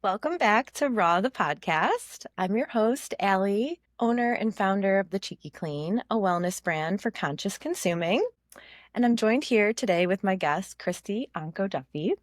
Welcome back to Raw the podcast. I'm your host, Allie, owner and founder of The Cheeky Clean, a wellness brand for conscious consuming. And I'm joined here today with my guest, Kristi Ontko-Duffy.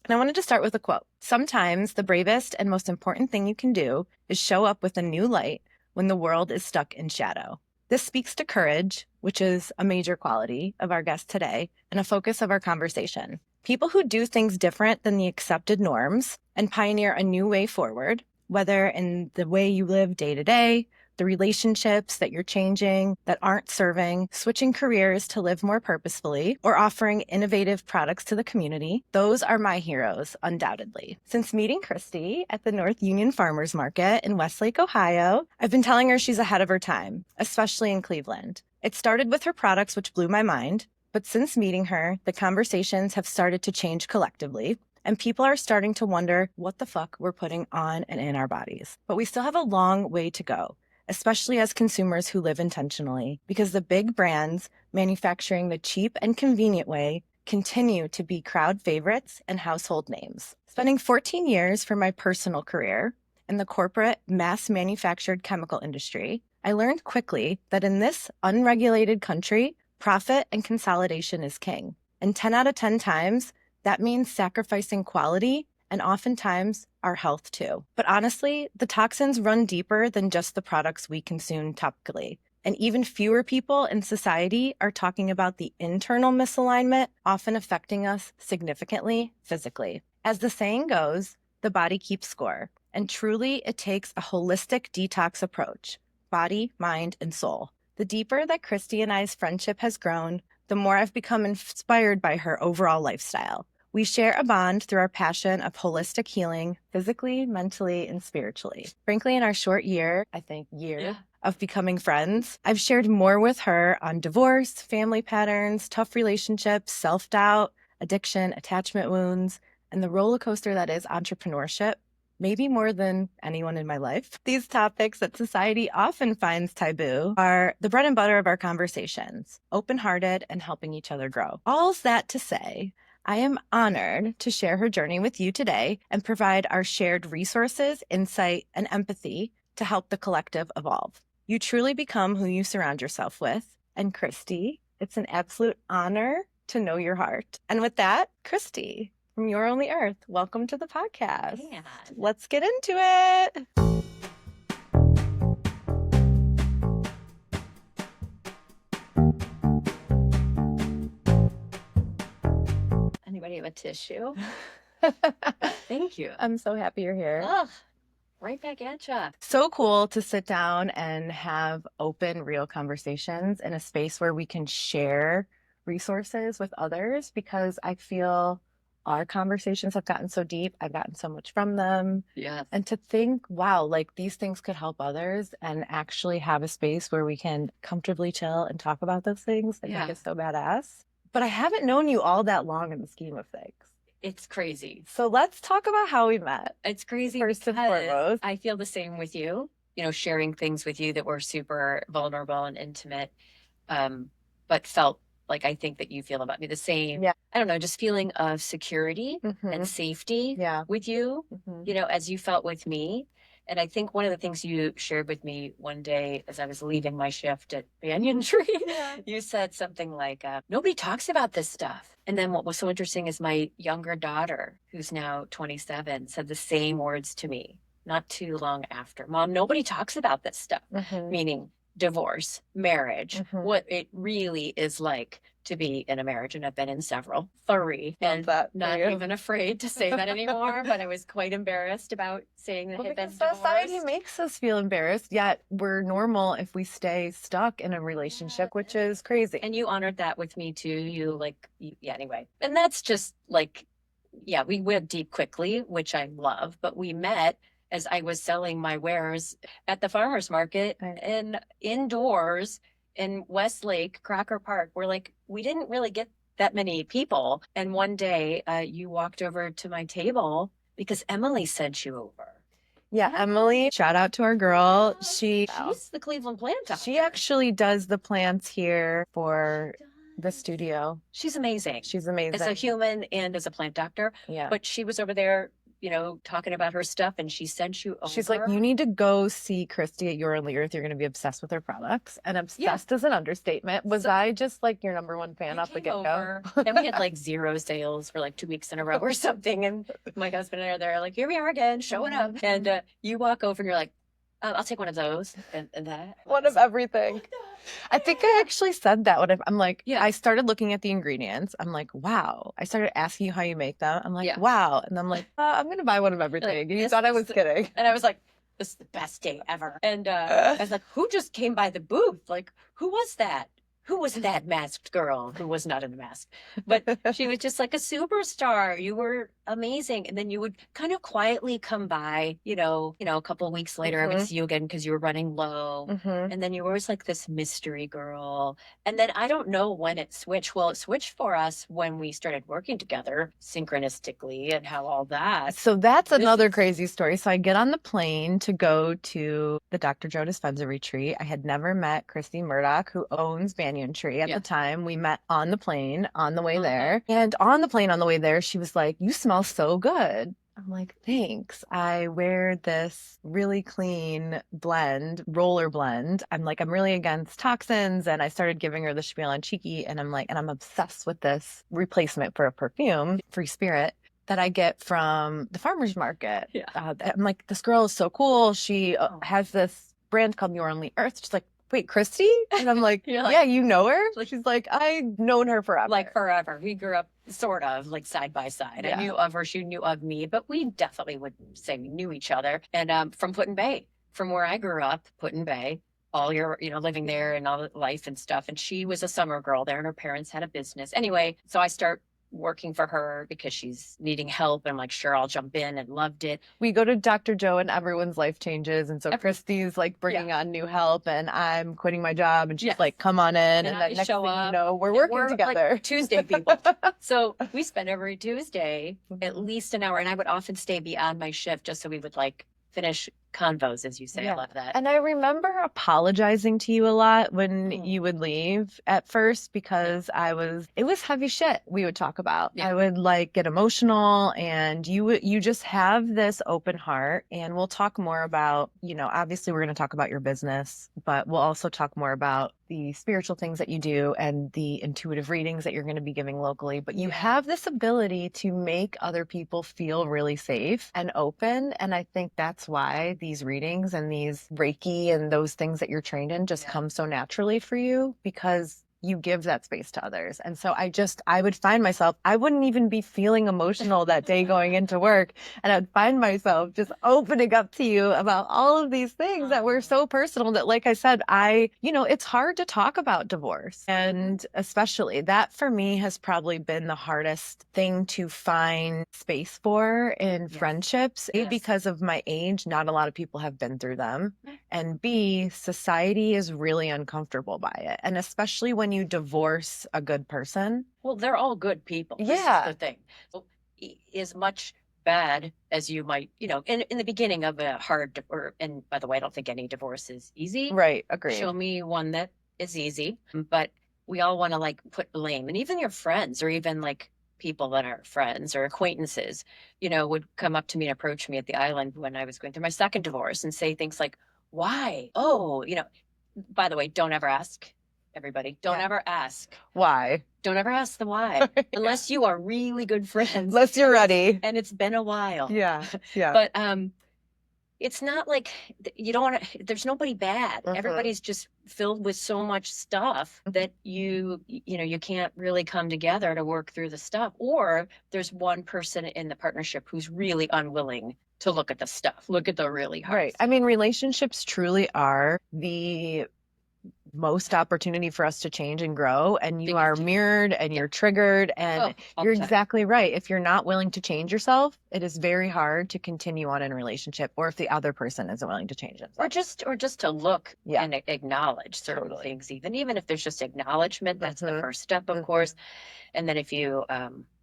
And I wanted to start with a quote. Sometimes the bravest and most important thing you can do is show up with a new light when the world is stuck in shadow. This speaks to courage, which is a major quality of our guest today and a focus of our conversation. People who do things different than the accepted norms and pioneer a new way forward, whether in the way you live day to day, the relationships that you're changing that aren't serving, switching careers to live more purposefully, or offering innovative products to the community, those are my heroes, undoubtedly. Since meeting Kristi at the North Union Farmers Market in Westlake, Ohio, I've been telling her she's ahead of her time, especially in Cleveland. It started with her products, which blew my mind, but since meeting her, the conversations have started to change collectively, and people are starting to wonder what the fuck we're putting on and in our bodies. But we still have a long way to go, especially as consumers who live intentionally, because the big brands manufacturing the cheap and convenient way continue to be crowd favorites and household names. Spending 14 years for my personal career in the corporate mass manufactured chemical industry, I learned quickly that in this unregulated country, profit and consolidation is king. And 10 out of 10 times, that means sacrificing quality and oftentimes our health too. But honestly, the toxins run deeper than just the products we consume topically. And even fewer people in society are talking about the internal misalignment, often affecting us significantly physically. As the saying goes, the body keeps score. And truly, it takes a holistic detox approach, body, mind, and soul. The deeper that Kristi and I's friendship has grown, the more I've become inspired by her overall lifestyle. We share a bond through our passion of holistic healing, physically, mentally, and spiritually. Frankly, in our short year, of becoming friends, I've shared more with her on divorce, family patterns, tough relationships, self-doubt, addiction, attachment wounds, and the roller coaster that is entrepreneurship, maybe more than anyone in my life. These topics that society often finds taboo are the bread and butter of our conversations, open-hearted and helping each other grow. All's that to say, I am honored to share her journey with you today and provide our shared resources, insight, and empathy to help the collective evolve. You truly become who you surround yourself with. And Kristi, it's an absolute honor to know your heart. And with that, Kristi, from Your Only Earth, welcome to the podcast. Man. Let's get into it. Anybody have a tissue? Thank you. I'm so happy you're here. Ugh, right back at ya. So cool to sit down and have open, real conversations in a space where we can share resources with others, because I feel our conversations have gotten so deep. I've gotten so much from them. Yes. And to think, wow, like these things could help others, and actually have a space where we can comfortably chill and talk about those things, I think is so badass. But I haven't known you all that long in the scheme of things. It's crazy. So let's talk about how we met. It's crazy First and because foremost. I feel the same with you, sharing things with you that were super vulnerable and intimate, but felt like I think that you feel about me the same. Yeah. I don't know, just feeling of security and safety with you, as you felt with me. And I think one of the things you shared with me one day as I was leaving my shift at Banyan Tree, you said something like, nobody talks about this stuff. And then what was so interesting is my younger daughter, who's now 27, said the same words to me not too long after. Mom, nobody talks about this stuff, meaning divorce, marriage, what it really is like to be in a marriage. And I've been in several, 3, and not even afraid to say that anymore, but I was quite embarrassed about saying that I had been divorced. Society makes us feel embarrassed, yet we're normal if we stay stuck in a relationship, which is crazy. And you honored that with me too. Anyway. And that's just we went deep quickly, which I love, but we met as I was selling my wares at the farmer's market and indoors in Westlake, Crocker Park. We didn't really get that many people. And one day you walked over to my table because Emily sent you over. Yeah, Emily, shout out to our girl. She's the Cleveland plant doctor. She actually does the plants here for the studio. She's amazing. She's amazing. As a human and as a plant doctor. Yeah. But she was over there talking about her stuff, and she sent you over. She's like, you need to go see Christie at Your Lear if you're going to be obsessed with her products. And obsessed is an understatement. Was I just like your number one fan off the get-go? And we had like 0 sales for like 2 weeks in a row or something. And my husband and I are there like, here we are again, showing up. And you walk over and you're like, I'll take one of those and that. One of everything. I think I actually said that when I'm like, I started looking at the ingredients. I'm like, wow. I started asking you how you make them. I'm like, wow. And I'm like, I'm going to buy one of everything. Like, you thought I was kidding. And I was like, this is the best day ever. And I was like, who just came by the booth? Like, who was that? Who was that masked girl who was not in the mask? But she was just like a superstar. You were amazing. And then you would kind of quietly come by, a couple of weeks later, I would see you again because you were running low. And then you were always like this mystery girl. And then I don't know when it switched. Well, it switched for us when we started working together synchronistically and how all that. So that's another crazy story. So I get on the plane to go to the Dr. Joe Dispenza retreat. I had never met Christy Murdoch, who owns Banyan Tree at the time. We met on the plane on the way there. And on the plane on the way there, she was like, you smell so good. I'm like, thanks. I wear this really clean blend, roller blend. I'm like, I'm really against toxins. And I started giving her the spiel on Cheeky. And I'm like, and I'm obsessed with this replacement for a perfume, Free Spirit, that I get from the farmer's market. I'm like, this girl is so cool. She has this brand called Your Only Earth. She's like, wait, Christy? And I'm like, yeah, you know her? She's like, I've known her forever. Like forever. We grew up sort of like side by side. I knew of her, she knew of me, but we definitely would say we knew each other. And from Put-in-Bay, from where I grew up, Put-in-Bay, all your, living there and all the life and stuff. And she was a summer girl there and her parents had a business. Anyway, so I start working for her because she's needing help. And I'm like, sure, I'll jump in, and loved it. We go to Dr. Joe and everyone's life changes. And so Christy's like bringing on new help and I'm quitting my job and she's like, come on in. And then next thing you know, we're working together. Like Tuesday people. So we spend every Tuesday at least an hour. And I would often stay beyond my shift just so we would like finish convos, as you say. I love that. And I remember apologizing to you a lot when you would leave at first because it was heavy shit we would talk about. I would like get emotional, and you just have this open heart. And we'll talk more about, obviously we're going to talk about your business, but we'll also talk more about the spiritual things that you do and the intuitive readings that you're going to be giving locally. But you have this ability to make other people feel really safe and open. And I think that's why these readings and these Reiki and those things that you're trained in just come so naturally for you, because you give that space to others. And so I would find myself, I wouldn't even be feeling emotional that day going into work. And I'd find myself just opening up to you about all of these things that were so personal that, like I said, it's hard to talk about divorce. And especially that for me has probably been the hardest thing to find space for in friendships. A, because of my age, not a lot of people have been through them. And B, society is really uncomfortable by it. And especially when you divorce a good person. Well, they're all good people. This is the thing. So, as much bad as you might, in the beginning of a hard, and by the way, I don't think any divorce is easy. Right. Agree. Show me one that is easy. But we all want to like put blame, and even your friends, or even like people that are friends or acquaintances, would come up to me and approach me at the island when I was going through my second divorce and say things like, why? Oh, by the way, don't ever ask. Everybody, don't ever ask why. Don't ever ask them why, unless you are really good friends. Unless you're ready. And it's been a while. Yeah. But it's not like you don't want to. There's nobody bad. Everybody's just filled with so much stuff that you can't really come together to work through the stuff. Or there's one person in the partnership who's really unwilling to look at the stuff, look at the really hard stuff. I mean, relationships truly are the most opportunity for us to change and grow, and you are mirrored and you're triggered, and you're exactly right. If you're not willing to change yourself, it is very hard to continue on in a relationship, or if the other person isn't willing to change themselves. Or just to look and acknowledge certain things, even if there's just acknowledgement. That's the first step, of course. And then if you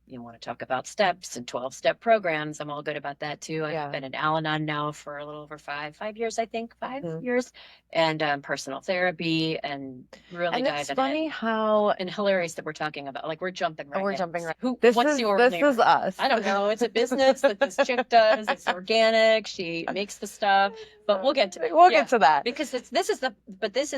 you want to talk about steps and 12-step programs, I'm all good about that too. I've been an Al-Anon now for a little over 5 years, I think, 5 years, and personal therapy, and really and it's funny how and hilarious that we're talking about, like, we're jumping right we're in. jumping right. What's the ordinary? This is us. I don't know. It's a business that this chick does. It's organic. She makes the stuff, but we'll get to that because this is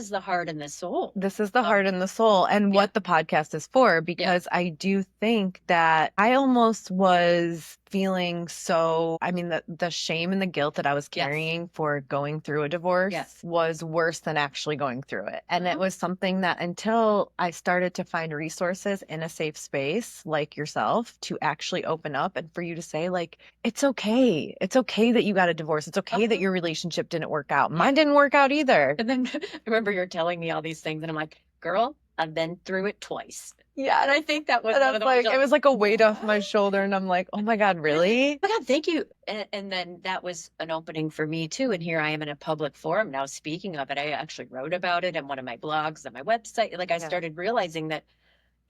the heart and the soul. This is the heart and the soul, and what the podcast is for, because I do think that I almost was feeling so, I mean, the shame and the guilt that I was carrying for going through a divorce was worse than actually going through it. And it was something that until I started to find resources in a safe space like yourself to actually open up and for you to say, like, it's okay. It's okay that you got a divorce. It's okay that your relationship didn't work out. Mine didn't work out either. And then I remember you're telling me all these things and I'm like, girl, I've been through it twice. Yeah. And I think that was, it was like a weight off my shoulder. And I'm like, oh my God, really? Oh my God, thank you. And then that was an opening for me too. And here I am in a public forum now speaking of it. I actually wrote about it on one of my blogs on my website. Like I started realizing that,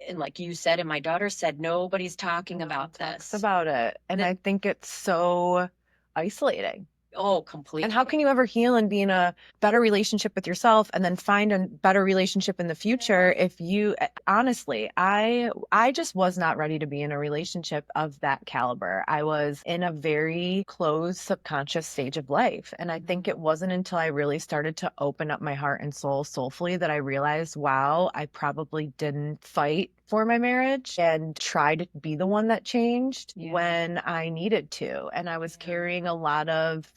and like you said, and my daughter said, nobody's talking about this. About it. And I think it's so isolating. Oh, completely. And how can you ever heal and be in a better relationship with yourself and then find a better relationship in the future if you, honestly, I just was not ready to be in a relationship of that caliber. I was in a very closed subconscious stage of life. And I think it wasn't until I really started to open up my heart and soul soulfully that I realized, wow, I probably didn't fight for my marriage and try to be the one that changed when I needed to. And I was carrying a lot of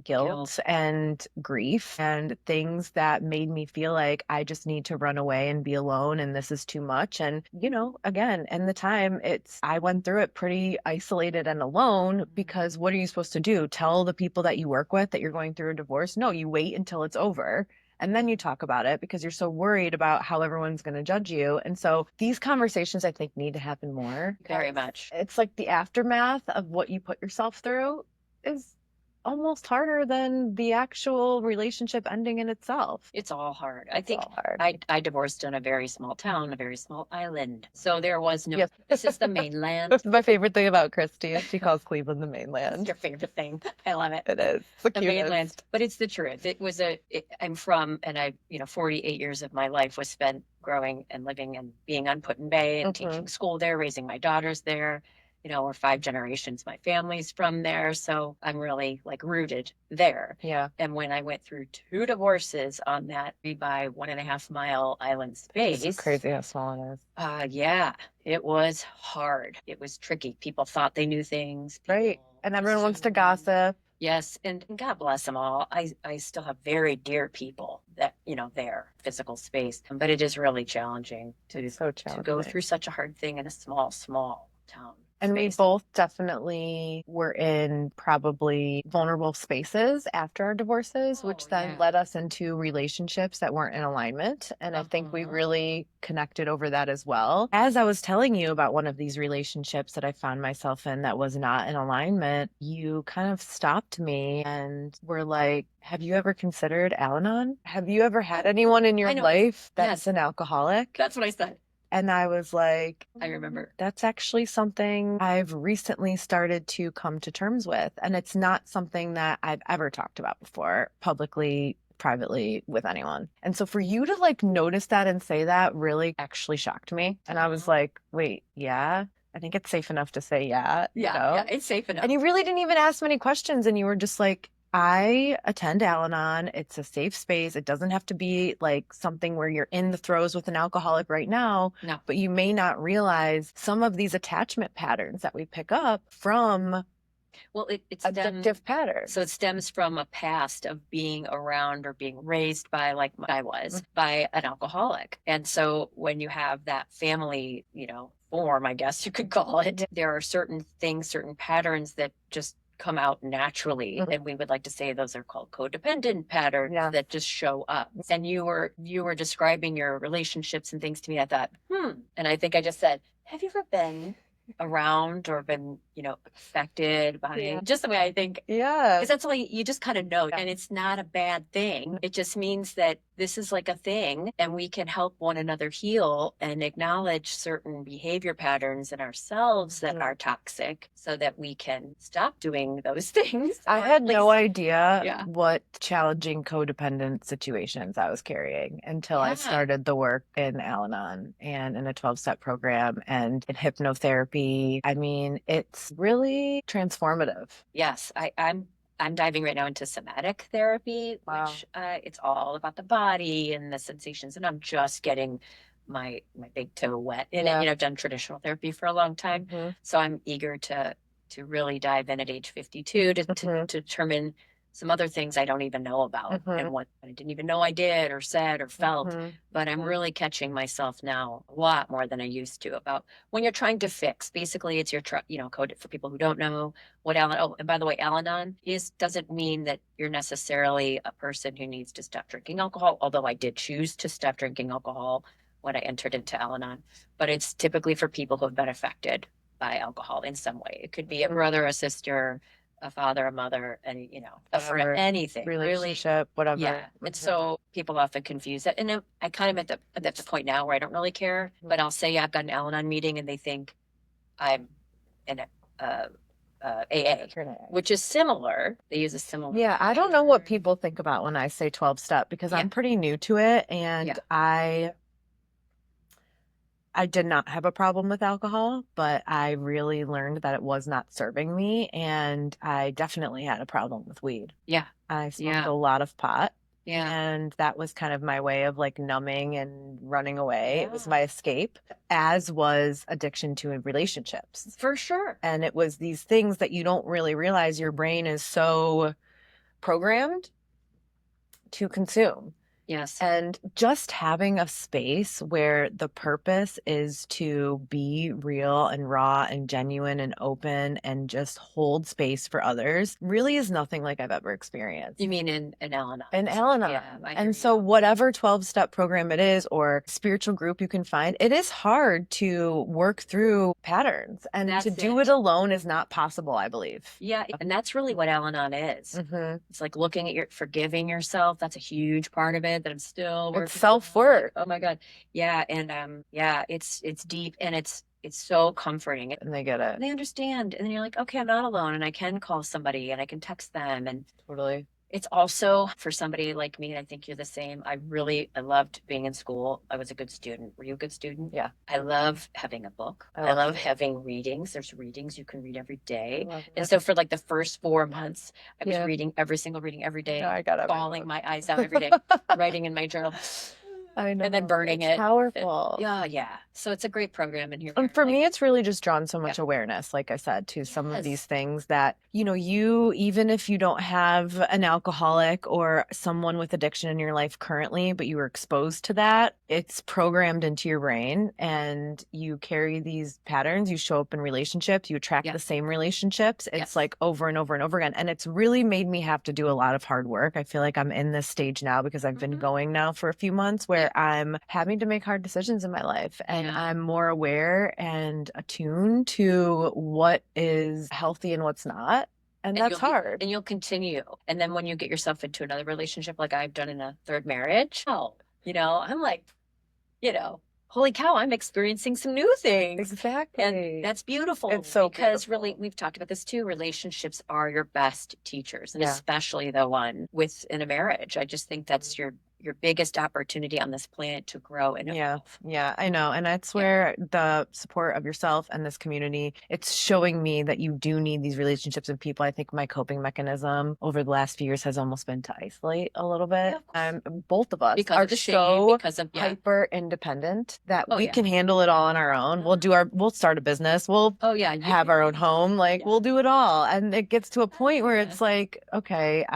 guilt and grief and things that made me feel like I just need to run away and be alone and this is too much. And, you know, again, in the time I went through it pretty isolated and alone because what are you supposed to do? Tell the people that you work with that you're going through a divorce? No, you wait until it's over. And then you talk about it because you're so worried about how everyone's going to judge you. And so these conversations, I think, need to happen more. Very much. It's like the aftermath of what you put yourself through is almost harder than the actual relationship ending in itself. It's all hard. I think I divorced in a very small town, a very small island. So there was no, this is the mainland. That's my favorite thing about Christie. She calls Cleveland the mainland. It's your favorite thing. I love it. It is. The mainland. But it's the truth. I'm from, and 48 years of my life was spent growing and living and being on Put in Bay and teaching school there, raising my daughters there. We're 5 generations. My family's from there. So I'm really like rooted there. Yeah. And when I went through 2 divorces on that 3 by 1.5 mile island space. It's crazy how small it is. Yeah, it was hard. It was tricky. People thought they knew things. Right. And everyone wants to gossip. Yes. And God bless them all. I still have very dear people that, their physical space. But it is really challenging to go through such a hard thing in a small, small town. And we both definitely were in probably vulnerable spaces after our divorces, which then led us into relationships that weren't in alignment. And I think we really connected over that as well. As I was telling you about one of these relationships that I found myself in that was not in alignment, you kind of stopped me and were like, have you ever considered Al-Anon? Have you ever had anyone in your life that's an alcoholic? That's what I said. And I was like, I remember. That's actually something I've recently started to come to terms with. And it's not something that I've ever talked about before, publicly, privately, with anyone. And so for you to like notice that and say that really actually shocked me. And I was like, wait, yeah, I think it's safe enough to say yeah. Yeah, it's safe enough. And you really didn't even ask many questions. And you were just like, I attend Al-Anon. It's a safe space. It doesn't have to be like something where you're in the throes with an alcoholic right now. No. But you may not realize some of these attachment patterns that we pick up from it's addictive patterns. So it stems from a past of being around or being raised by, like I was, by an alcoholic. And so when you have that family, form, I guess you could call it, there are certain things, certain patterns that just come out naturally. And we would like to say those are called codependent patterns that just show up. And you were describing your relationships and things to me. I thought, and I think I just said, have you ever been around or been, affected by just the way I think? Yeah. Because that's all you just kind of know. And it's not a bad thing. It just means that this is like a thing, and we can help one another heal and acknowledge certain behavior patterns in ourselves that are toxic so that we can stop doing those things. I had no idea Yeah. what challenging codependent situations I was carrying until I Yeah. started the work in Al-Anon and in a 12-step program and in hypnotherapy. I mean, it's really transformative. Yes, I'm diving right now into somatic therapy, Wow. which it's all about the body and the sensations, and I'm just getting my big toe wet in it. You know, I've done traditional therapy for a long time, so I'm eager to really dive in at age 52 to determine some other things I don't even know about and what I didn't even know I did or said or felt. But I'm really catching myself now a lot more than I used to about when you're trying to fix. Basically, it's your code for people who don't know what Al-Anon. Oh, and by the way, Al-Anon doesn't mean that you're necessarily a person who needs to stop drinking alcohol. Although I did choose to stop drinking alcohol when I entered into Al-Anon, but it's typically for people who have been affected by alcohol in some way. It could be a brother, a sister, a father, a mother, and a friend, anything, relationship, really, whatever. yeah. And so people often confuse that. And I kind of at the point now where I don't really care, but I'll say I've got an Al-Anon meeting, and they think I'm in AA, which is similar. They use a similar. Yeah, I don't know what people think about when I say 12-step because I'm pretty new to it, and I did not have a problem with alcohol, but I really learned that it was not serving me, and I definitely had a problem with weed. Yeah. I smoked a lot of pot. Yeah. And that was kind of my way of like numbing and running away. It was my escape, as was addiction to relationships. For sure. And it was these things that you don't really realize your brain is so programmed to consume. Yes. And just having a space where the purpose is to be real and raw and genuine and open and just hold space for others really is nothing like I've ever experienced. You mean in Al-Anon? In Al-Anon. Yeah, and so whatever 12-step program it is or spiritual group you can find, it is hard to work through patterns. And to do it alone is not possible, I believe. Yeah. And that's really what Al-Anon is. It's like looking at forgiving yourself. That's a huge part of it that I'm still working. It's self-work. Oh my God. Yeah. And it's deep, and it's so comforting. And they get it. And they understand. And then you're like, okay, I'm not alone, and I can call somebody and I can text them. And totally. It's also for somebody like me, and I think you're the same. I loved being in school. I was a good student. Were you a good student? Yeah. I love having a book. I love having readings. There's readings you can read every day. And so for like the first 4 months, I was reading every single reading every day, bawling my eyes out every day, writing in my journal. I know. And then burning it. Powerful. Yeah. So it's a great program. And here, and for me, it's really just drawn so much awareness, like I said, to some of these things that, you, even if you don't have an alcoholic or someone with addiction in your life currently, but you were exposed to that, it's programmed into your brain and you carry these patterns. You show up in relationships, you attract the same relationships. It's like over and over and over again. And it's really made me have to do a lot of hard work. I feel like I'm in this stage now because I've been going now for a few months where I'm having to make hard decisions in my life, and I'm more aware and attuned to what is healthy and what's not. And that's hard. And you'll continue. And then when you get yourself into another relationship, like I've done in a third marriage, I'm like, holy cow, I'm experiencing some new things. Exactly. And that's beautiful. It's so because beautiful. Really, we've talked about this too. Relationships are your best teachers, and especially the one within a marriage. I just think that's your biggest opportunity on this planet to grow and evolve. Yeah, I know. And that's where the support of yourself and this community, it's showing me that you do need these relationships with people. I think my coping mechanism over the last few years has almost been to isolate a little bit. Both of us are so hyper independent that we can handle it all on our own. We'll start a business. We'll have our own home. We'll do it all. And it gets to a point where it's like, okay,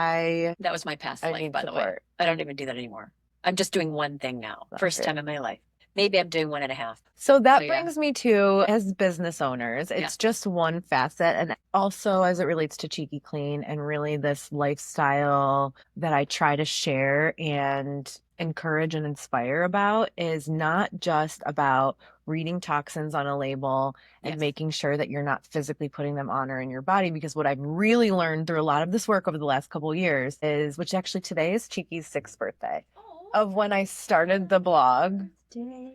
that was my past life, by support. The way. I don't even do that anymore. I'm just doing one thing now. First time in my life. Maybe I'm doing 1.5. So that brings me to, as business owners, it's just one facet. And also as it relates to Cheeky Clean and really this lifestyle that I try to share and encourage and inspire about is not just about reading toxins on a label and making sure that you're not physically putting them on or in your body. Because what I've really learned through a lot of this work over the last couple of years is, which actually today is Cheeky's 6th birthday. of when I started the blog.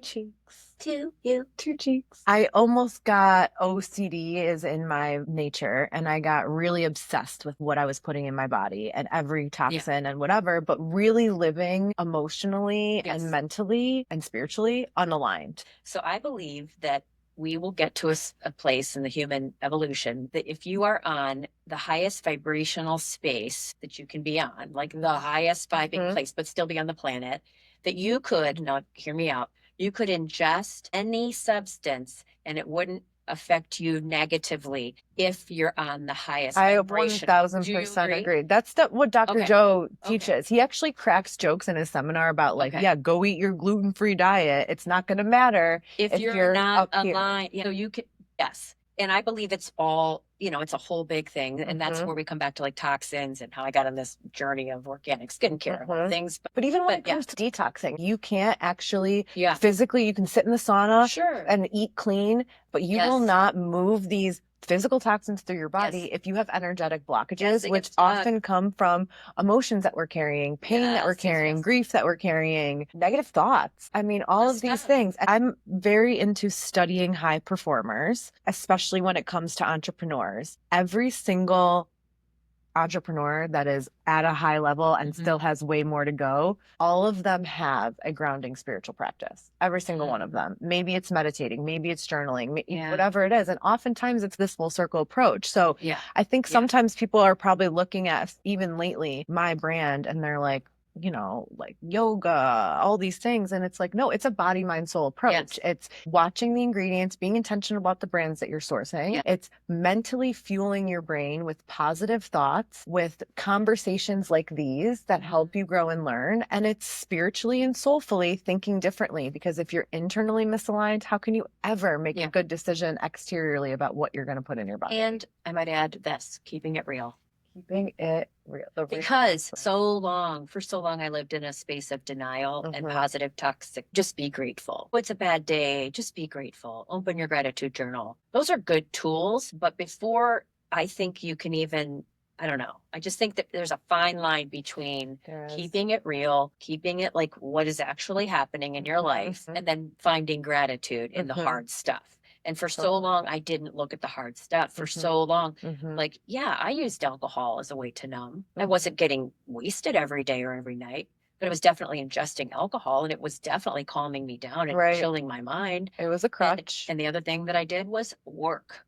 Cheeks. To you. Two cheeks. I almost got OCD is in my nature, and I got really obsessed with what I was putting in my body and every toxin and whatever, but really living emotionally and mentally and spiritually unaligned. So I believe that we will get to a place in the human evolution that if you are on the highest vibrational space that you can be on, like the highest vibing place, but still be on the planet, that you could, now hear me out, you could ingest any substance and it wouldn't affect you negatively if you're on the highest vibration. I 1000% agree. That's what Dr. Joe teaches. He actually cracks jokes in his seminar about like, go eat your gluten-free diet. It's not going to matter if you're not aligned. So you can, yes. And I believe it's all, it's a whole big thing. And that's where we come back to like toxins and how I got on this journey of organic skincare things. But even when it comes to detoxing, you can't actually physically, you can sit in the sauna and eat clean, but you will not move these physical toxins through your body if you have energetic blockages, which often come from emotions that we're carrying, pain that we're carrying, grief that we're carrying, negative thoughts. I mean, all of these things. I'm very into studying high performers, especially when it comes to entrepreneurs. Every single entrepreneur that is at a high level and still has way more to go, all of them have a grounding spiritual practice. Every single one of them. Maybe it's meditating, maybe it's journaling, whatever it is. And oftentimes it's this full circle approach. So I think sometimes people are probably looking at, even lately, my brand, and they're like, like yoga, all these things. And it's like, no, it's a body, mind, soul approach. It's watching the ingredients, being intentional about the brands that you're sourcing. It's mentally fueling your brain with positive thoughts, with conversations like these that help you grow and learn. And it's spiritually and soulfully thinking differently, because if you're internally misaligned, how can you ever make a good decision exteriorly about what you're going to put in your body? And I might add this, keeping it real. Keeping it real. Because for so long I lived in a space of denial and positive toxic. Just be grateful. It's a bad day. Just be grateful. Open your gratitude journal. Those are good tools. But before I think you can even, I don't know. I just think that there's a fine line between keeping it real, keeping it like what is actually happening in your life, and then finding gratitude in the hard stuff. And for so long, I didn't look at the hard stuff. For so long, like, I used alcohol as a way to numb. I wasn't getting wasted every day or every night, but I was definitely ingesting alcohol, and it was definitely calming me down and chilling my mind. It was a crutch. And the other thing that I did was work.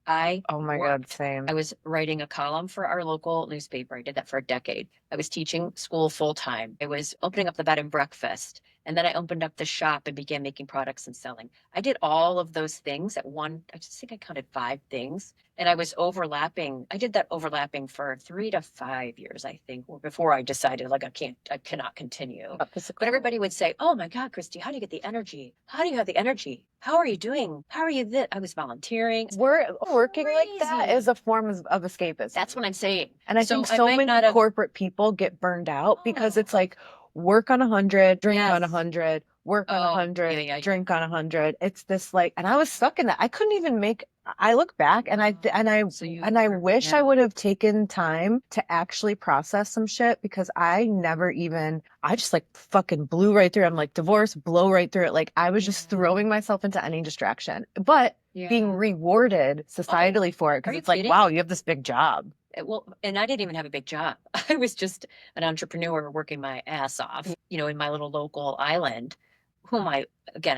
God, same. I was writing a column for our local newspaper. I did that for a decade. I was teaching school full time. I was opening up the bed and breakfast. And then I opened up the shop and began making products and selling. I did all of those things at I just think I counted 5 things. And I was overlapping. I did that overlapping for 3 to 5 years, I think, before I decided like I cannot continue. But everybody would say, "Oh my God, Christy, how do you get the energy? How do you have the energy? How are you doing? How are you this?" I was volunteering. Working like that is a form of escapism. That's what I'm saying. And I think so many corporate people get burned out because it's like, work on 100, drink on 100, work on 100, drink on 100. It's this like, and I was stuck in that. I couldn't even I look back and I wish I would have taken time to actually process some shit, because I just like fucking blew right through. I'm like, divorce, blow right through it. Like I was just throwing myself into any distraction, but being rewarded societally for it. Cause it's like, wow, you have this big job. Well, and I didn't even have a big job. I was just an entrepreneur working my ass off, in my little local island, I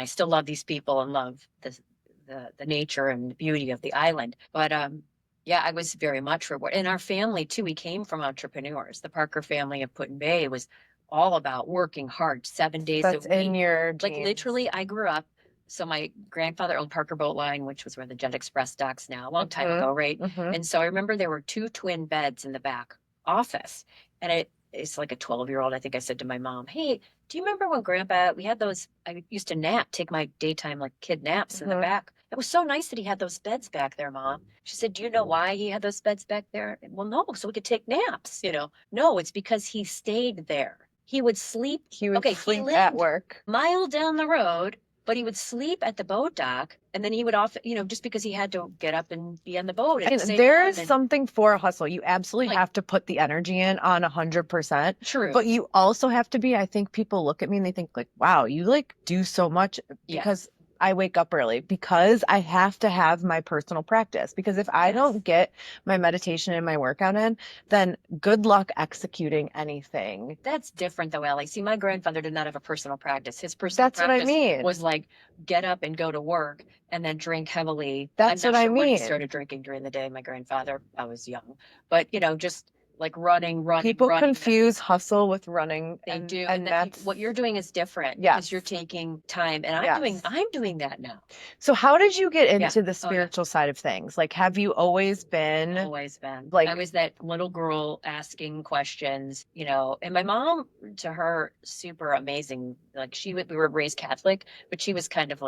still love these people and love the nature and the beauty of the island. But, I was very much rewarded. And our family too, we came from entrepreneurs. The Parker family of Put in Bay was all about working hard 7 days a week. That's in your genes. Like literally I grew up. So my grandfather owned Parker Boat Line, which was where the Jet Express docks now, a long time ago, right? And so I remember there were 2 twin beds in the back office. And it's like a 12-year-old. I think I said to my mom, "Hey, do you remember when Grandpa, we had those, I used to take my daytime like kid naps in the back. It was so nice that he had those beds back there, Mom." She said, "Do you know why he had those beds back there?" "Well, no, so we could take naps, No, it's because he stayed there. He would sleep. He would sleep at work. Mile down the road. but he would sleep at the boat dock, and then he would often, just because he had to get up and be on the boat. And there is something for a hustle. You absolutely have to put the energy in on 100%. True. But you also have to be, I think people look at me and they think like, wow, you like do so much because I wake up early, because I have to have my personal practice. Because if I don't get my meditation and my workout in, then good luck executing anything. That's different though, Allie. See, my grandfather did not have a personal practice. His personal practice was like get up and go to work and then drink heavily. That's I'm not what sure I when he mean. started drinking during the day. My grandfather, I was young, but just like running. People confuse hustle with running. They do. And that's what you're doing is different. Yes. Because you're taking time. And I'm doing that now. So how did you get into the spiritual side of things? Like, have you always been? Always been. Like, I was that little girl asking questions, and my mom, to her, super amazing. Like we were raised Catholic, but she was kind of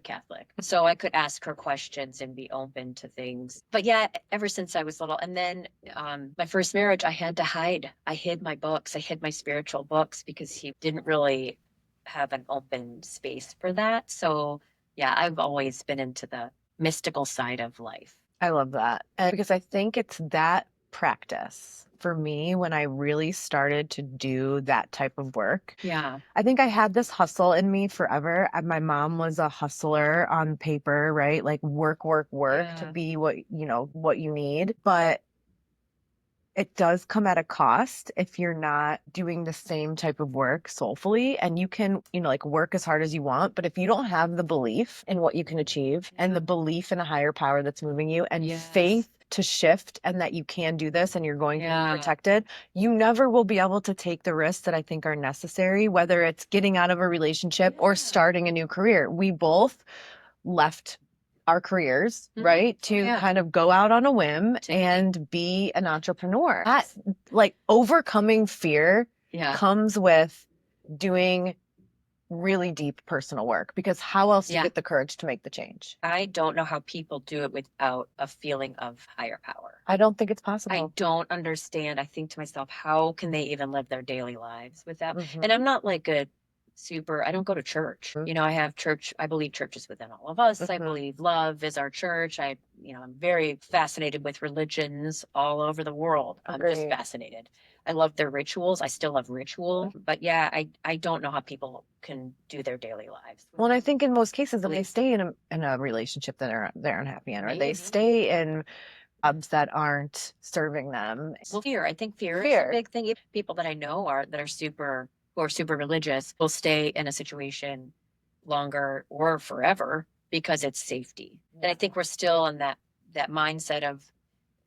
Catholic. So I could ask her questions and be open to things. But yeah, ever since I was little. And then my first marriage, I had to hide. I hid my books. I hid my spiritual books because he didn't really have an open space for that. So yeah, I've always been into the mystical side of life. I love that. And because I think it's that practice for me when I really started to do that type of work. Yeah. I think I had this hustle in me forever. My mom was a hustler on paper, right? Like work to be what you need. But it does come at a cost if you're not doing the same type of work soulfully. And you can, work as hard as you want. But if you don't have the belief in what you can achieve and the belief in a higher power that's moving you and faith to shift and that you can do this and you're going to be protected, you never will be able to take the risks that I think are necessary, whether it's getting out of a relationship or starting a new career. We both left our careers, right? To kind of go out on a whim and be an entrepreneur. That, like, overcoming fear comes with doing really deep personal work, because how else do you get the courage to make the change? I don't know how people do it without a feeling of higher power. I don't think it's possible. I don't understand. I think to myself, how can they even live their daily lives without? And I'm not like I don't go to church. I have church. I believe church is within all of us. I believe love is our church. I'm very fascinated with religions all over the world. I'm just fascinated. I love their rituals. I still love ritual. But yeah, I don't know how people can do their daily lives. Well, and I think in most cases, if they stay in a relationship that they're unhappy in, or they stay in jobs that aren't serving them. Well, fear. I think fear is a big thing. People that I know who are super religious will stay in a situation longer or forever because it's safety. And I think we're still in that mindset of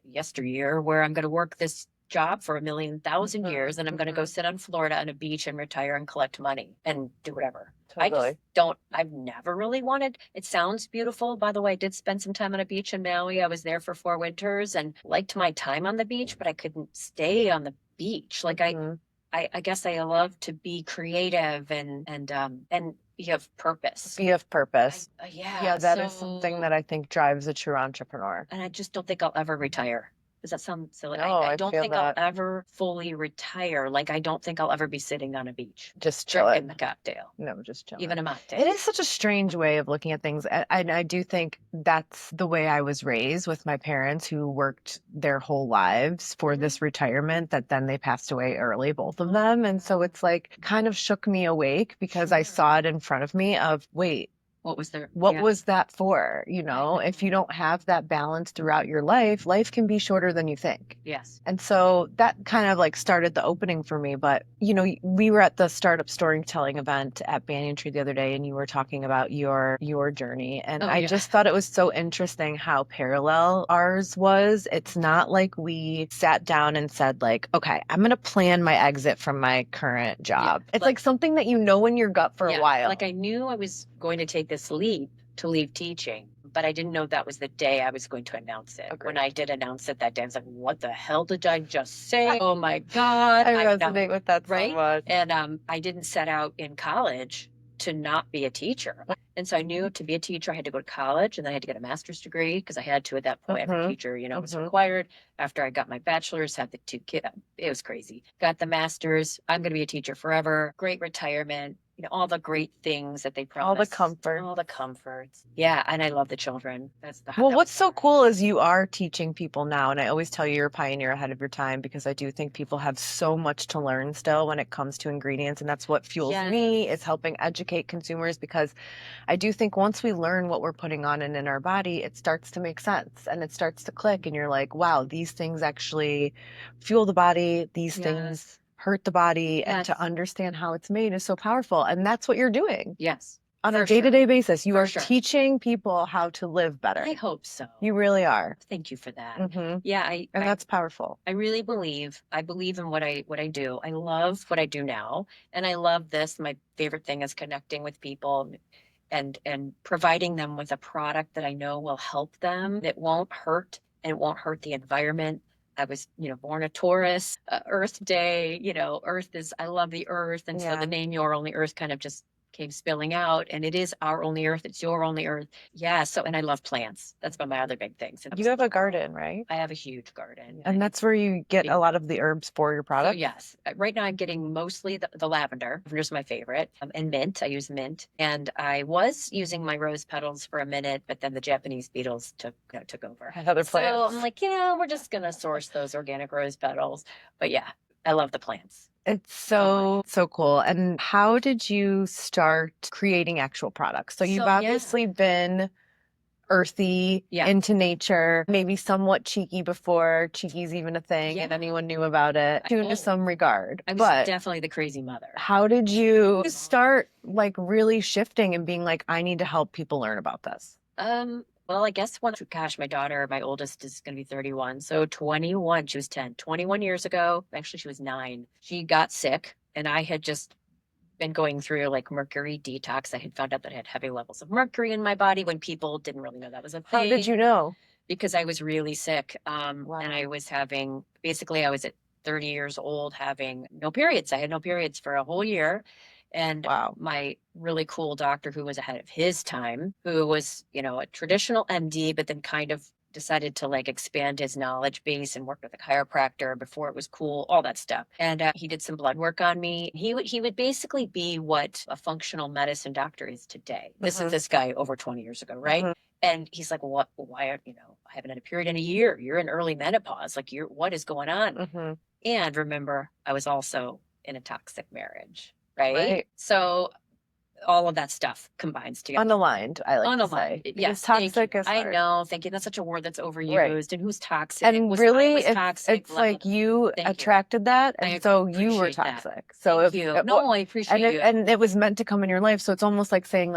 yesteryear, where I'm going to work this job for 1,000,000 years and I'm going to go sit on Florida on a beach and retire and collect money and do whatever. Totally. I've never really wanted, it sounds beautiful. By the way, I did spend some time on a beach in Maui. I was there for 4 winters and liked my time on the beach, but I couldn't stay on the beach. Like I guess I love to be creative and be of purpose. Be of purpose. Yeah. That is something that I think drives a true entrepreneur. And I just don't think I'll ever retire. Does that sound silly? No, I don't think I'll ever fully retire. Like, I don't think I'll ever be sitting on a beach. Just chilling. Drinking the cocktail. No, just chilling. Even a mocktail. It is such a strange way of looking at things. I do think that's the way I was raised, with my parents who worked their whole lives for this retirement that then they passed away early, both of them. And so it's like kind of shook me awake, because I saw it in front of me of, wait, what was there? What was that for? If you don't have that balance throughout your life can be shorter than you think. Yes. And so that kind of like started the opening for me. But, we were at the startup storytelling event at Banyan Tree the other day, and you were talking about your journey. And I just thought it was so interesting how parallel ours was. It's not like we sat down and said like, okay, I'm going to plan my exit from my current job. Yeah. It's like something that in your gut for a while. Like I knew I was going to take this leap to leave teaching, but I didn't know that was the day I was going to announce it. Agreed. When I did announce it that day, I was like, what the hell did I just say? Oh my God. I resonate with that so much. And I didn't set out in college to not be a teacher. And so I knew to be a teacher, I had to go to college, and then I had to get a master's degree, because I had to at that point. Every teacher, was required. After I got my bachelor's, had the 2 kids. It was crazy. Got the master's. I'm going to be a teacher forever. Great retirement. all the great things that they promise. All the comfort. All the comforts. Yeah, and I love the children. Well, what's so cool is you are teaching people now, and I always tell you you're a pioneer ahead of your time, because I do think people have so much to learn still when it comes to ingredients, and that's what fuels me, is helping educate consumers, because I do think once we learn what we're putting on and in our body, it starts to make sense and it starts to click, and you're like, wow, these things actually fuel the body, these things hurt the body, and to understand how it's made is so powerful. And that's what you're doing. Yes. On a day-to-day basis, you are teaching people how to live better. I hope so. You really are. Thank you for that. And that's powerful. I really believe in what I do. I love what I do now, and I love this. My favorite thing is connecting with people and providing them with a product that I know will help them, that won't hurt, and it won't hurt the environment. I was, born a Taurus, Earth Day, I love the earth. And so the name Your Only Earth kind of just came spilling out, and it is our only earth. It's your only earth. Yeah. So, and I love plants. That's one of my other big things. You have a garden, right? I have a huge garden. And that's where you get a lot of the herbs for your product? So yes. Right now I'm getting mostly the lavender. Lavender's my favorite. And mint. I use mint. And I was using my rose petals for a minute, but then the Japanese beetles took over. Other plants. So I'm like, we're just going to source those organic rose petals. But yeah, I love the plants. It's so cool. And how did you start creating actual products? So you've obviously been earthy, into nature, maybe somewhat cheeky before cheeky's even a thing and anyone knew about it, to some regard. I was definitely the crazy mother. How did you start really shifting and being like, I need to help people learn about this? Well, I guess my daughter, my oldest, is going to be 31. So 21, she was 10, 21 years ago. Actually, she was 9. She got sick, and I had just been going through mercury detox. I had found out that I had heavy levels of mercury in my body when people didn't really know that was a thing. How did you know? Because I was really sick. And I was I was at 30 years old having no periods. I had no periods for a whole year. And my really cool doctor, who was ahead of his time, who was, a traditional MD, but then kind of decided to expand his knowledge base and work with a chiropractor before it was cool, all that stuff. And he did some blood work on me. He would basically be what a functional medicine doctor is today. This is this guy over 20 years ago, right? And he's like, well, why aren't, I haven't had a period in a year. You're in early menopause. What is going on? And remember, I was also in a toxic marriage. Right. So all of that stuff combines together. Unaligned, I like to say. Yes. Toxic is hard. I know. Thank you. That's such a word that's overused. And who's toxic? And really, it's like you attracted that. And so you were toxic. So Thank you. No, I appreciate you. And it was meant to come in your life. So it's almost like saying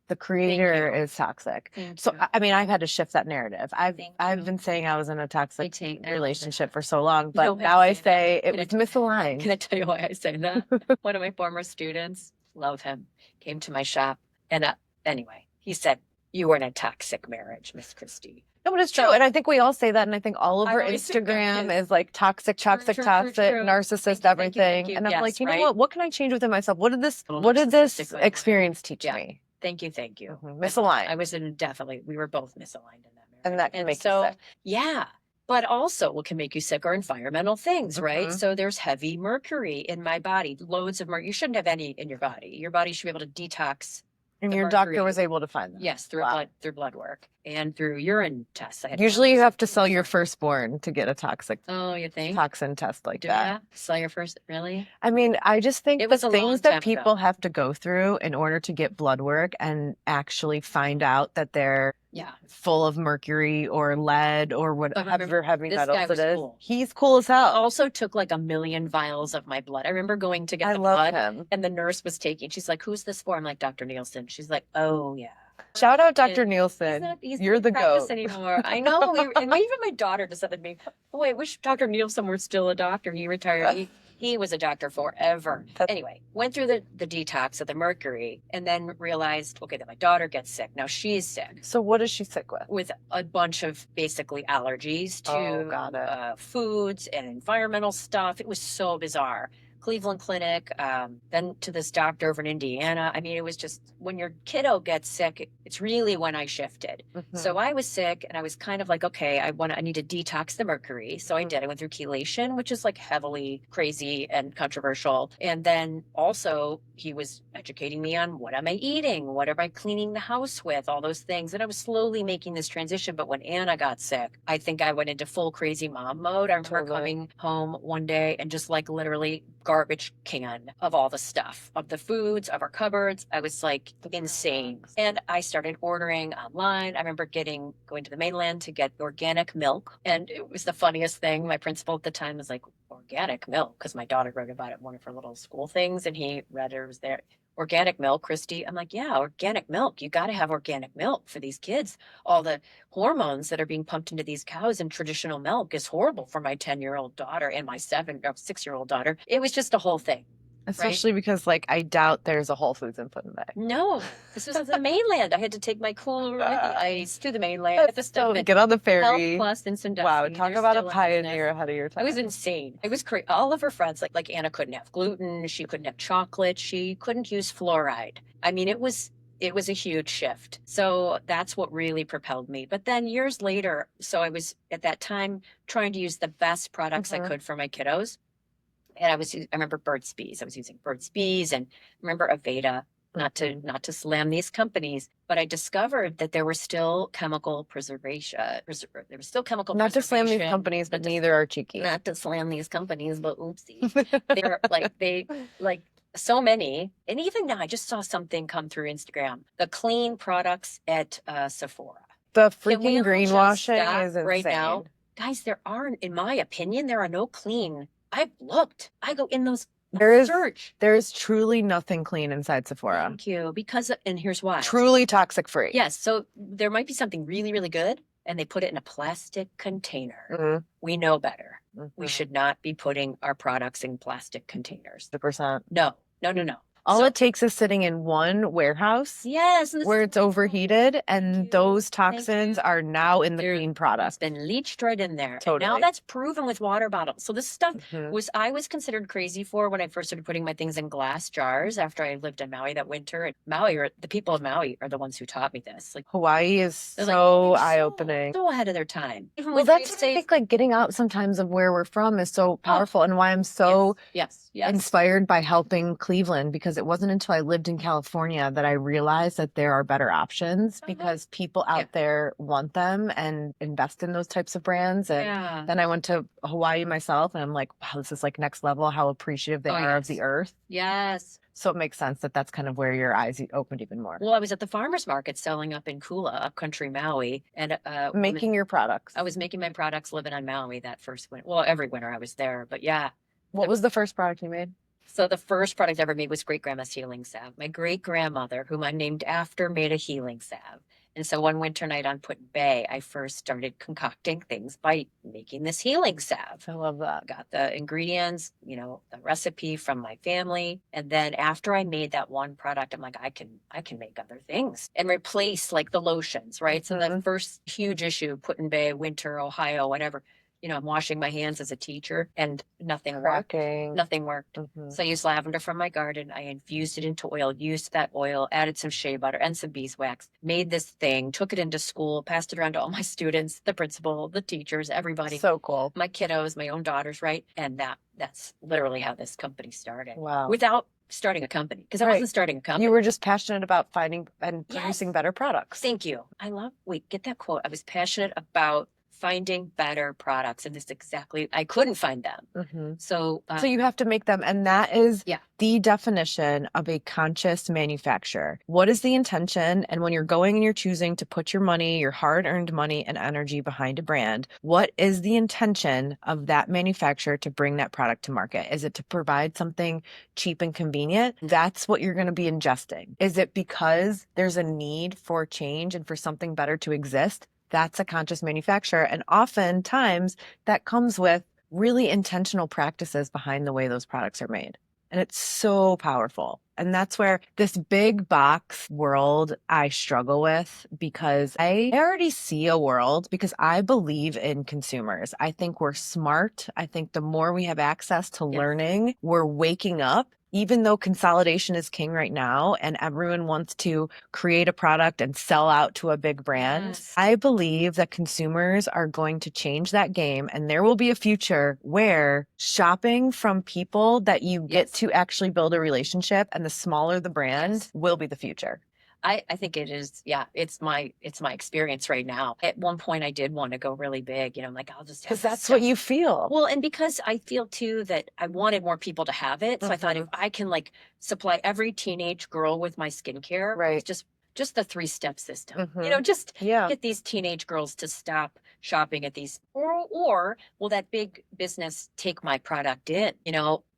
the creator is toxic. So, I mean, I've had to shift that narrative. I've been saying I was in a toxic relationship for so long, but now I say it was misaligned. Can I tell you why I say that? One of my former students, love him, came to my shop. And anyway, he said, you were in a toxic marriage, Miss Christie. No, but it's true. And I think we all say that. And I think all over Instagram is toxic, narcissist, everything. And I'm like, you know what? What can I change within myself? What did this experience teach me? Thank you. Misaligned. I was we were both misaligned in that marriage. And that can make you sick. Yeah. But also what can make you sick are environmental things, right? So there's heavy mercury in my body, loads of mercury. You shouldn't have any in your body. Your body should be able to detox. And your doctor was able to find that? Yes, through blood work and through urine tests. Usually you have to sell your firstborn to get a toxic you think? Toxin test like that. Sell your first, really? I mean, I just think the things that people have to go through in order to get blood work and actually find out that they're full of mercury or lead or whatever heavy metals it is. Cool. He's cool as hell. He also took 1 million vials of my blood. I remember going to get the blood and the nurse was she's like, who's this for? I'm like, Dr. Nielsen. She's like, oh yeah. Shout out Dr. Nielsen. You're the GOAT. Anymore. I know. And even my daughter just said to me, boy, I wish Dr. Nielsen were still a doctor. He retired. He was a doctor forever. Anyway, went through the detox of the mercury and then realized, okay, that my daughter gets sick. Now she's sick. So what is she sick with? With a bunch of basically allergies to foods and environmental stuff. It was so bizarre. Cleveland Clinic, then to this doctor over in Indiana. I mean, it was just when your kiddo gets sick, it's really when I shifted. So I was sick and I was kind of like, okay, I need to detox the mercury. So I did. I went through chelation, which is like heavily crazy and controversial. And then also he was educating me on what am I eating? What am I cleaning the house with? All those things. And I was slowly making this transition. But when Anna got sick, I think I went into full crazy mom mode. I remember coming home one day and just like literally garbage can of all the stuff, of the foods, of our cupboards. I was like insane. And I started ordering online. I remember going to the mainland to get organic milk. And it was the funniest thing. My principal at the time was like, organic milk, because my daughter wrote about it in one of her little school things, and he read it, was there. Organic milk, Christie. I'm like, yeah, organic milk. You got to have organic milk for these kids. All the hormones that are being pumped into these cows in traditional milk is horrible for my 10-year-old daughter and my 6-year-old daughter. It was just a whole thing. Especially because, like, I doubt there's a Whole Foods in Putin Bay. No, this was the mainland. I had to take my cooler with the ice to the mainland. So get on the ferry. Health Plus in Sandusky. Wow, talk about a pioneer ahead of your time. I was insane. I was crazy. All of her friends, like Anna couldn't have gluten. She couldn't have chocolate. She couldn't use fluoride. I mean, it was a huge shift. So that's what really propelled me. But then years later, so I was at that time trying to use the best products I could for my kiddos. And I remember Burt's Bees. I was using Burt's Bees, and remember Aveda, not to slam these companies, but I discovered that there were still chemical preservation. There was still chemical not preservation. To slam these companies, but neither are cheeky. Not to slam these companies, but oopsie. they so many. And even now, I just saw something come through Instagram. The clean products at Sephora. The freaking greenwashing is insane. Right now. Guys, in my opinion, there are no clean. I've looked. I go in those search. There is truly nothing clean inside Sephora. Thank you. And here's why. Truly toxic free. Yes. So there might be something really, really good, and they put it in a plastic container. We know better. We should not be putting our products in plastic containers. 100%. No. All it takes is sitting in one warehouse. Yes. Where it's overheated, and those toxins are now in the clean product. It's been leached right in there. Totally. And now that's proven with water bottles. So this stuff I was considered crazy for when I first started putting my things in glass jars after I lived in Maui that winter. And the people of Maui are the ones who taught me this. Like Hawaii is so eye-opening. So ahead of their time. Well, that's what I think, like, getting out sometimes of where we're from is so powerful, and why I'm so inspired by helping Cleveland, because it wasn't until I lived in California that I realized that there are better options, because people out there want them and invest in those types of brands. And then I went to Hawaii myself, and I'm like, wow, this is like next level, how appreciative they are of the earth. Yes. So it makes sense that that's kind of where your eyes opened even more. Well, I was at the farmer's market selling up in Kula, upcountry Maui, and making your products. I was making my products living on Maui that first winter. Well, every winter I was there, but yeah. What was the first product you made? So the first product I ever made was great grandma's healing salve. My great grandmother, whom I'm named after, made a healing salve. And so one winter night on Put Bay, I first started concocting things by making this healing salve. I love that. Got the ingredients, the recipe from my family. And then after I made that one product, I'm like, I can make other things and replace like the lotions, right? So the first huge issue, Put Bay, winter, Ohio, whatever. I'm washing my hands as a teacher, and nothing worked. Nothing worked. So I used lavender from my garden. I infused it into oil, used that oil, added some shea butter and some beeswax, made this thing, took it into school, passed it around to all my students, the principal, the teachers, everybody. So cool. My kiddos, my own daughters, right? And that's literally how this company started. Wow. Without starting a company, because I wasn't starting a company. You were just passionate about finding and producing better products. Thank you. Get that quote. I was passionate about finding better products, and I couldn't find them. So you have to make them, and that is the definition of a conscious manufacturer. What is the intention? And when you're going and you're choosing to put your money, your hard-earned money and energy behind a brand, what is the intention of that manufacturer to bring that product to market? Is it to provide something cheap and convenient? That's what you're going to be ingesting. Is it because there's a need for change and for something better to exist? That's a conscious manufacturer. And oftentimes that comes with really intentional practices behind the way those products are made. And it's so powerful. And that's where this big box world I struggle with, because I already see a world, because I believe in consumers. I think we're smart. I think the more we have access to learning, we're waking up. Even though consolidation is king right now and everyone wants to create a product and sell out to a big brand, I believe that consumers are going to change that game, and there will be a future where shopping from people that you get to actually build a relationship, and the smaller the brand will be the future. I think it is. Yeah, it's my experience right now. At one point, I did want to go really big. I'm like, I'll just because that's what you feel. Well, and because I feel too that I wanted more people to have it, so I thought if I can like supply every teenage girl with my skincare, right? Just the 3-step system. Just get these teenage girls to stop shopping at these, or will that big business take my product in?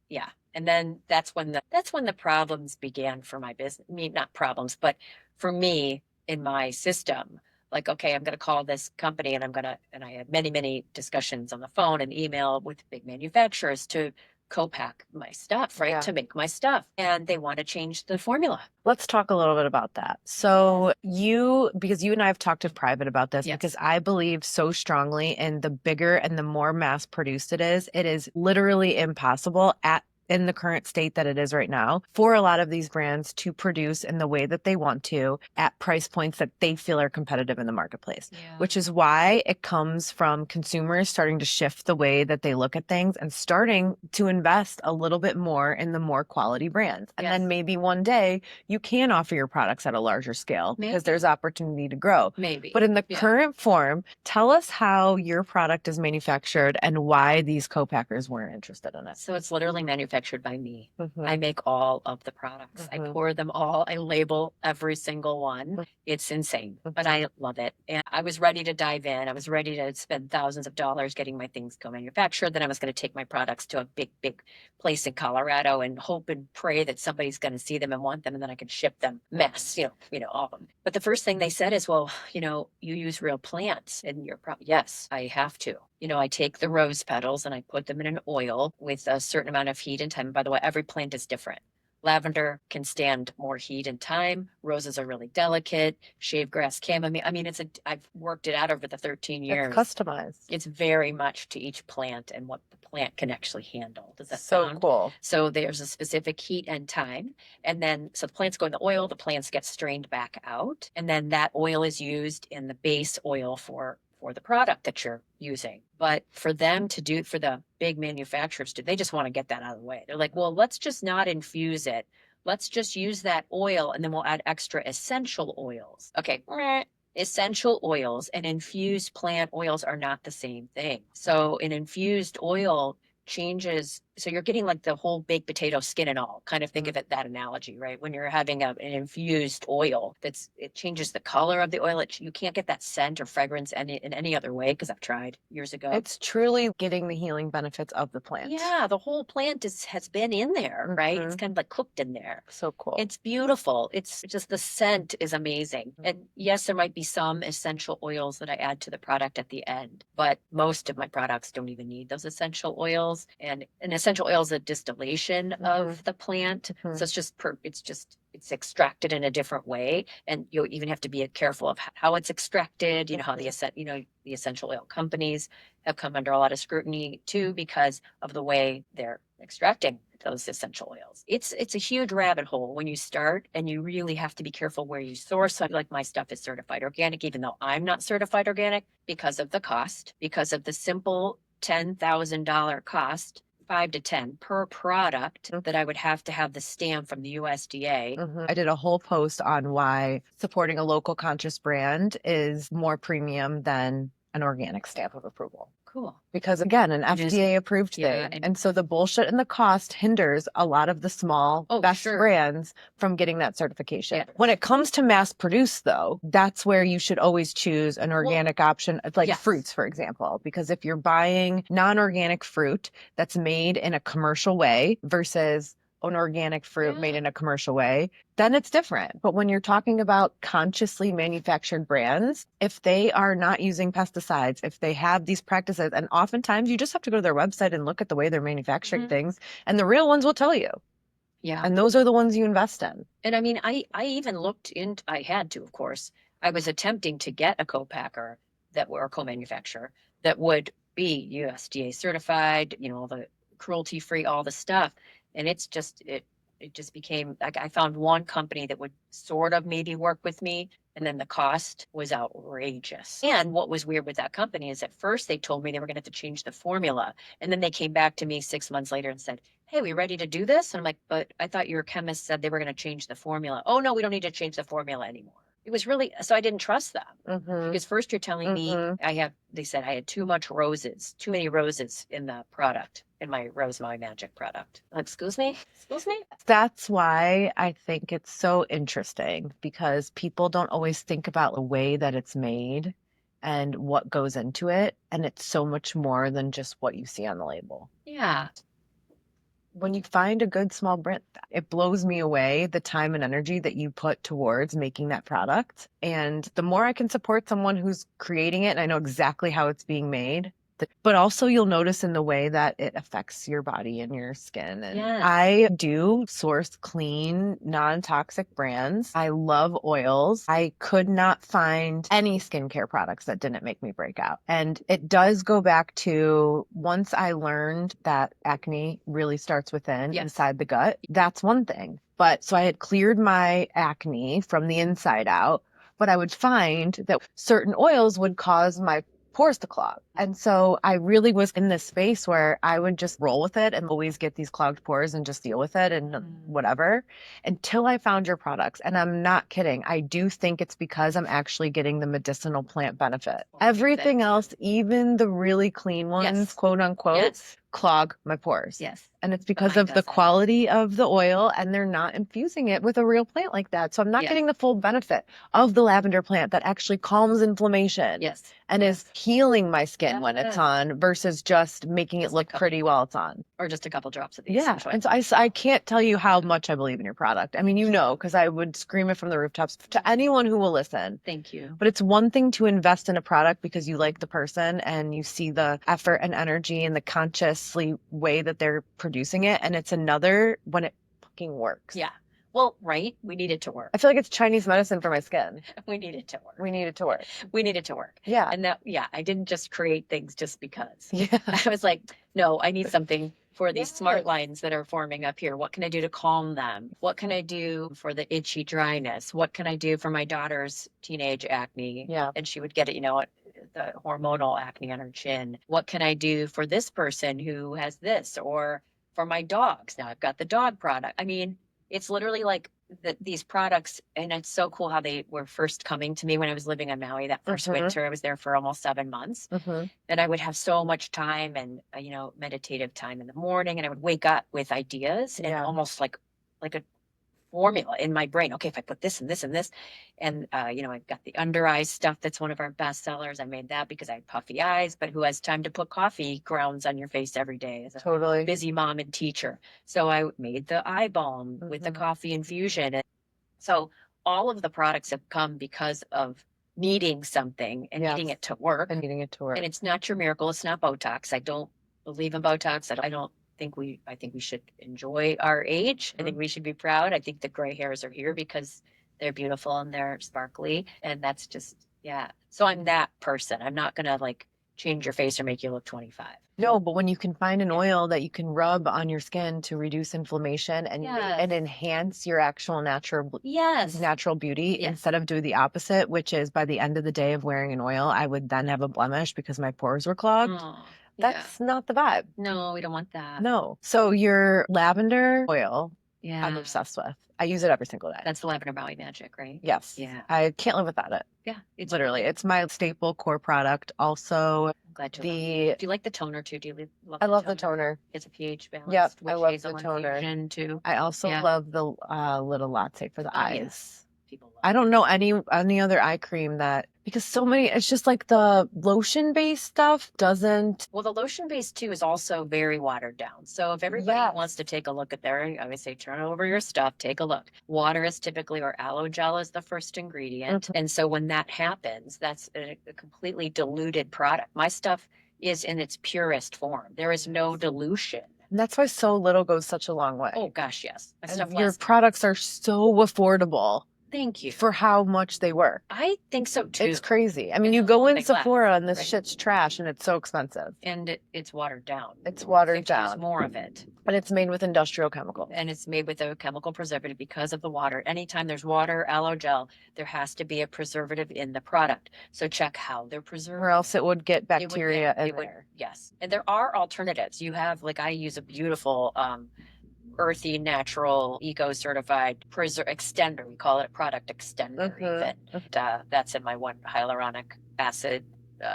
Yeah. And then that's when the problems began for my business. I mean, not problems, but for me in my system. Like, okay, I'm going to call this company, and I had many, many discussions on the phone and email with big manufacturers to co-pack my stuff, right? To make my stuff. And they want to change the formula. Let's talk a little bit about that. So because you and I have talked in private about this, because I believe so strongly in the bigger and the more mass produced it is literally impossible in the current state that it is right now for a lot of these brands to produce in the way that they want to at price points that they feel are competitive in the marketplace, which is why it comes from consumers starting to shift the way that they look at things and starting to invest a little bit more in the more quality brands. And then maybe one day you can offer your products at a larger scale because there's opportunity to grow. Maybe. But in the current form, tell us how your product is manufactured and why these co-packers weren't interested in it. So it's literally manufactured by me. I make all of the products. I pour them all. I label every single one. It's insane, but I love it. And I was ready to dive in. I was ready to spend thousands of dollars getting my things co-manufactured. Then I was going to take my products to a big, big place in Colorado and hope and pray that somebody's going to see them and want them, and then I could ship them mass, all of them. But the first thing they said is, well, you use real plants in your product. Yes, I have to. I take the rose petals and I put them in an oil with a certain amount of heat and time. By the way, every plant is different. Lavender can stand more heat and time. Roses are really delicate. Shave grass, chamomile. I mean, I've worked it out over the 13 years. It's customized. It's very much to each plant and what the plant can actually handle. Does that so sound cool? So there's a specific heat and time. And then, so the plants go in the oil, the plants get strained back out. And then that oil is used in the base oil for the product that you're using. But for them to do, for the big manufacturers, they just want to get that out of the way. They're like, well, let's just not infuse it. Let's just use that oil, and then we'll add extra essential oils. Okay. Essential oils and infused plant oils are not the same thing. So an infused oil changes, so you're getting like the whole baked potato, skin and all. Kind of think of it, that analogy, right? When you're having an infused oil, it changes the color of the oil. You can't get that scent or fragrance in any other way, because I've tried years ago. It's truly getting the healing benefits of the plant. Yeah, the whole plant has been in there, right? It's kind of like cooked in there. So cool. It's beautiful. It's just, the scent is amazing. And yes, there might be some essential oils that I add to the product at the end, but most of my products don't even need those essential oils. And an essential oil is a distillation of the plant. So it's extracted in a different way. And you'll even have to be careful of how it's extracted, how the essential oil companies have come under a lot of scrutiny too, because of the way they're extracting those essential oils. It's a huge rabbit hole when you start, and you really have to be careful where you source. So like, my stuff is certified organic, even though I'm not certified organic, because of the cost, because of the simple $10,000 cost, 5 to 10 per product, that I would have to have the stamp from the USDA. I did a whole post on why supporting a local conscious brand is more premium than an organic stamp of approval. Cool. Because again, an FDA approved thing. And so the bullshit and the cost hinders a lot of the small best brands from getting that certification. When it comes to mass produce though, that's where you should always choose an organic option, like fruits, for example, because if you're buying non-organic fruit that's made in a commercial way versus an organic fruit made in a commercial way, then it's different. But when you're talking about consciously manufactured brands, if they are not using pesticides, if they have these practices, and oftentimes you just have to go to their website and look at the way they're manufacturing things, and the real ones will tell you. Yeah. And those are the ones you invest in. And I mean, I even looked in, I had to, of course. I was attempting to get a co-packer or a co-manufacturer that would be USDA certified, all the cruelty free, all the stuff. And it just became like I found one company that would sort of maybe work with me. And then the cost was outrageous. And what was weird with that company is at first they told me they were going to have to change the formula. And then they came back to me 6 months later and said, hey, we ready to do this? And I'm like, but I thought your chemist said they were going to change the formula. Oh, no, we don't need to change the formula anymore. It was really, so I didn't trust them because first you're telling me they said I had too many roses in the product, in my Rosemary Magic product. Excuse me? That's why I think it's so interesting, because people don't always think about the way that it's made and what goes into it. And it's so much more than just what you see on the label. Yeah. When you find a good small brand, it blows me away the time and energy that you put towards making that product. And the more I can support someone who's creating it and I know exactly how it's being made, but also you'll notice in the way that it affects your body and your skin. And Yes. I do source clean, non-toxic brands. I love oils. I could not find any skincare products that didn't make me break out. And it does go back to once I learned that acne really starts within, inside the gut. That's one thing. But so I had cleared my acne from the inside out, but I would find that certain oils would cause my pores to clog. And so I really was in this space where I would just roll with it and always get these clogged pores and just deal with it and whatever until I found your products. And I'm not kidding. I do think it's because I'm actually getting the medicinal plant benefit. Everything else, even the really clean ones, quote unquote, clog my pores. Yes. And it's because of the quality of the oil, and they're not infusing it with a real plant like that. So I'm not getting the full benefit of the lavender plant that actually calms inflammation and is healing my skin when it's on versus just making it look pretty while it's on. Or just a couple drops of these. Yeah. And so I can't tell you how much I believe in your product. I mean, because I would scream it from the rooftops to anyone who will listen. Thank you. But it's one thing to invest in a product because you like the person and you see the effort and energy and the consciously way that they're producing it. And it's another when it fucking works. Yeah. Well, right. We need it to work. I feel like it's Chinese medicine for my skin. We need it to work. We need it to work. We need it to work. Yeah. And I didn't just create things just because. Yeah. I was like, no, I need something for these smart lines that are forming up here. What can I do to calm them? What can I do for the itchy dryness? What can I do for my daughter's teenage acne? Yeah. And she would get it, the hormonal acne on her chin. What can I do for this person who has this? Or for my dogs? Now I've got the dog product. I mean, it's literally like these products, and it's so cool how they were first coming to me when I was living on Maui that first winter. I was there for almost 7 months. And I would have so much time and, meditative time in the morning. And I would wake up with ideas and almost like a formula in my brain. Okay, if I put this and this and this, and I've got the under eyes stuff. That's one of our best sellers. I made that because I had puffy eyes, but who has time to put coffee grounds on your face every day as a busy mom and teacher? So I made the eye balm with the coffee infusion. And so all of the products have come because of needing something and needing it to work. And needing it to work. And it's not your miracle. It's not Botox. I don't believe in Botox. I think we should enjoy our age. I think we should be proud. I think the gray hairs are here because they're beautiful and they're sparkly. And that's just, So I'm that person. I'm not going to change your face or make you look 25. No, but when you can find an oil that you can rub on your skin to reduce inflammation and enhance your actual natural beauty instead of doing the opposite, which is by the end of the day of wearing an oil, I would then have a blemish because my pores were clogged. That's not the vibe. No, we don't want that. No. So your lavender oil, I'm obsessed with. I use it every single day. That's the Lavender Maui Magic, right? Yes. Yeah. I can't live without it. Yeah. Literally. It's my staple core product. Also, I'm glad you love it. Do you like the toner too? I love the toner. It's a pH balance. Yep. I love the toner too. I also love the little latte for the eyes. Yes. People love I don't know any other eye cream because so many, it's just like the lotion based stuff doesn't. Well, the lotion based too is also very watered down. So if everybody wants to take a look at I always say, turn over your stuff, take a look. Water is typically, or aloe gel is the first ingredient. And so when that happens, that's a completely diluted product. My stuff is in its purest form. There is no dilution. And that's why so little goes such a long way. Oh gosh, yes. Your products are so affordable. Thank you. For how much they work. I think so too. It's crazy. I mean, you go in Sephora and this shit's trash and it's so expensive. And it's watered down. It's watered down. There's more of it. But it's made with industrial chemicals. And it's made with a chemical preservative because of the water. Anytime there's water, aloe gel, there has to be a preservative in the product. So check how they're preserved. Or else it would get bacteria in there. Yes. And there are alternatives. You have, like, I use a beautiful earthy, natural, eco-certified extender. We call it product extender even. That's in my one hyaluronic acid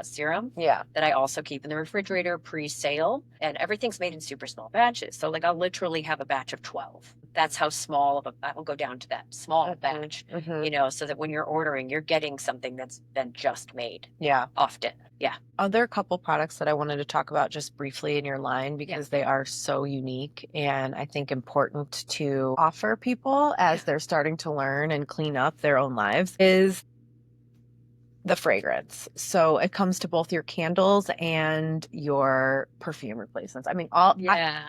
serum that I also keep in the refrigerator pre-sale. And everything's made in super small batches. So like I'll literally have a batch of 12. That's how small I will go down to that small batch, you know, so that when you're ordering, you're getting something that's been just made. Yeah. Often. Yeah. Other couple products that I wanted to talk about just briefly in your line because they are so unique and I think important to offer people as they're starting to learn and clean up their own lives is the fragrance. So it comes to both your candles and your perfume replacements. I mean,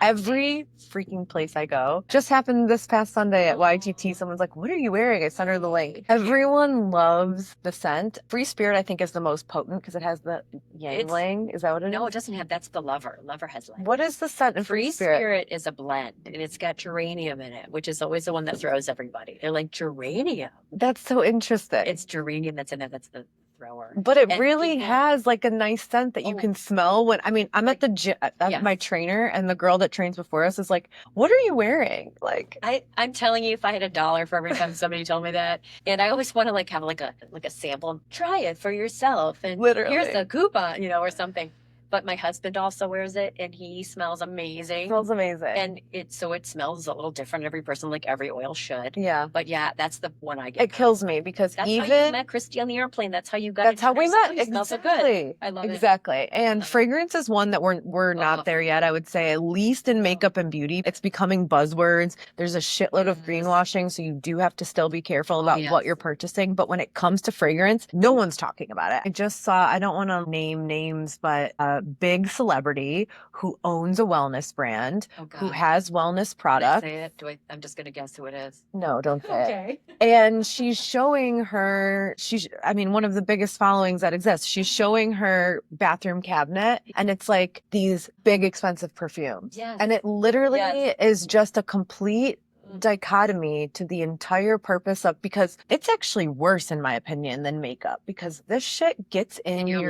every freaking place I go. Just happened this past Sunday at YTT. Someone's like, "What are you wearing?" I sent her the link. Everyone loves the scent. Free Spirit, I think, is the most potent because it has the yangling. Is that what it is? No, it doesn't have. That's the Lover. Lover has light. What is the scent in Free Spirit is a blend, and it's got geranium in it, which is always the one that throws everybody. They're like, geranium. That's so interesting. It's geranium that's in it. That's the thrower. But it really has like a nice scent that you can smell when, I mean, I'm at the gym, my trainer and the girl that trains before us is like, "What are you wearing?" Like, I'm telling you, if I had $1 for every time somebody told me that, and I always want to like have like a sample, try it for yourself. And literally, here's a coupon, you know, or something. But my husband also wears it and he smells amazing. Smells amazing. And it smells a little different. Every person, like every oil should. Yeah. But yeah, that's the one I get. It kills me because that's even how you met Christie on the airplane. That's how you got. That's how we met. It smells so good. I love it. Exactly. And fragrance is one that we're not there yet. I would say at least in makeup and beauty, it's becoming buzzwords. There's a shitload of greenwashing, so you do have to still be careful about what you're purchasing. But when it comes to fragrance, no one's talking about it. I just saw. I don't want to name names, but a big celebrity who owns a wellness brand, who has wellness products. Can I say it? I'm just going to guess who it is. No, don't say it. And she's showing her, one of the biggest followings that exists. She's showing her bathroom cabinet and it's like these big expensive perfumes. Yes. And it literally is just a complete dichotomy to the entire purpose of, because it's actually worse in my opinion than makeup, because this shit gets in your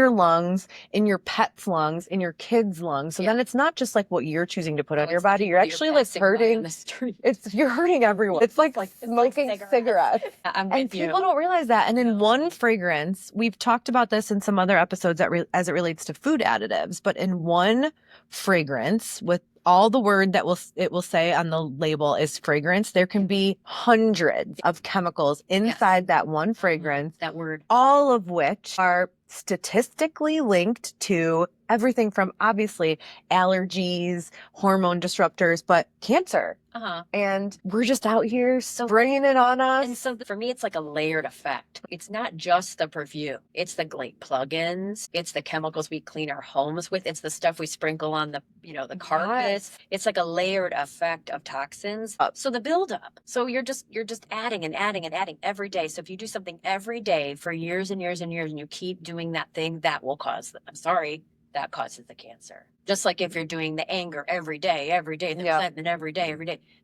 lungs, in your pet's lungs, in your kids' lungs. So then it's not just like what you're choosing to put on your body. You're actually like hurting. You're hurting everyone. It's like smoking cigarettes. And people don't realize that. And in one fragrance, we've talked about this in some other episodes as it relates to food additives, but in one fragrance with all the word that it will say on the label is fragrance, there can be hundreds of chemicals inside that one fragrance. That word. All of which are statistically linked to everything from obviously allergies, hormone disruptors, but cancer. And we're just out here spraying it on us. And so for me, it's like a layered effect. It's not just the perfume. It's the Glade plugins. It's the chemicals we clean our homes with. It's the stuff we sprinkle on the carpets. It's like a layered effect of toxins. So the buildup. So you're just adding and adding and adding every day. So if you do something every day for years and years and years, and you keep doing that thing, that will cause, that causes the cancer. Just like if you're doing the anger every day, the resentment every day,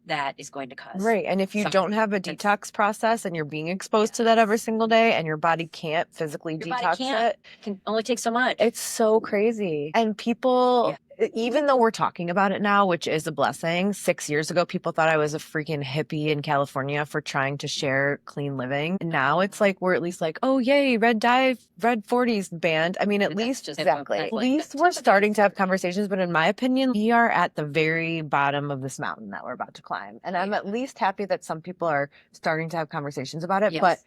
that is going to cause. Right. And if you don't have a detox process and you're being exposed to that every single day and your body can't physically detox it can only take so much. It's so crazy. And people, even though we're talking about it now, which is a blessing, 6 years ago, people thought I was a freaking hippie in California for trying to share clean living. And now it's like, we're at least like, oh, yay, red 40s band. I mean, at least we're starting to have conversations. But in my opinion, we are at the very bottom of this mountain that we're about to climb. And I'm at least happy that some people are starting to have conversations about it. But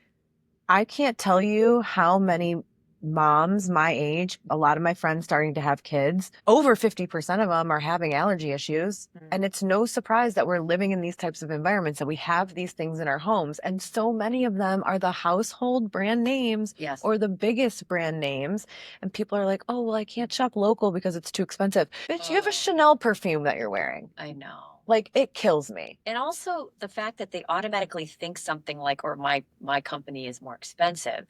I can't tell you how many moms my age, a lot of my friends starting to have kids, over 50% of them are having allergy issues. And it's no surprise that we're living in these types of environments, that we have these things in our homes. And so many of them are the household brand names or the biggest brand names. And people are like, oh, well, I can't shop local because it's too expensive. Bitch, you have a Chanel perfume that you're wearing. I know. Like, it kills me. And also the fact that they automatically think something like, or my company is more expensive,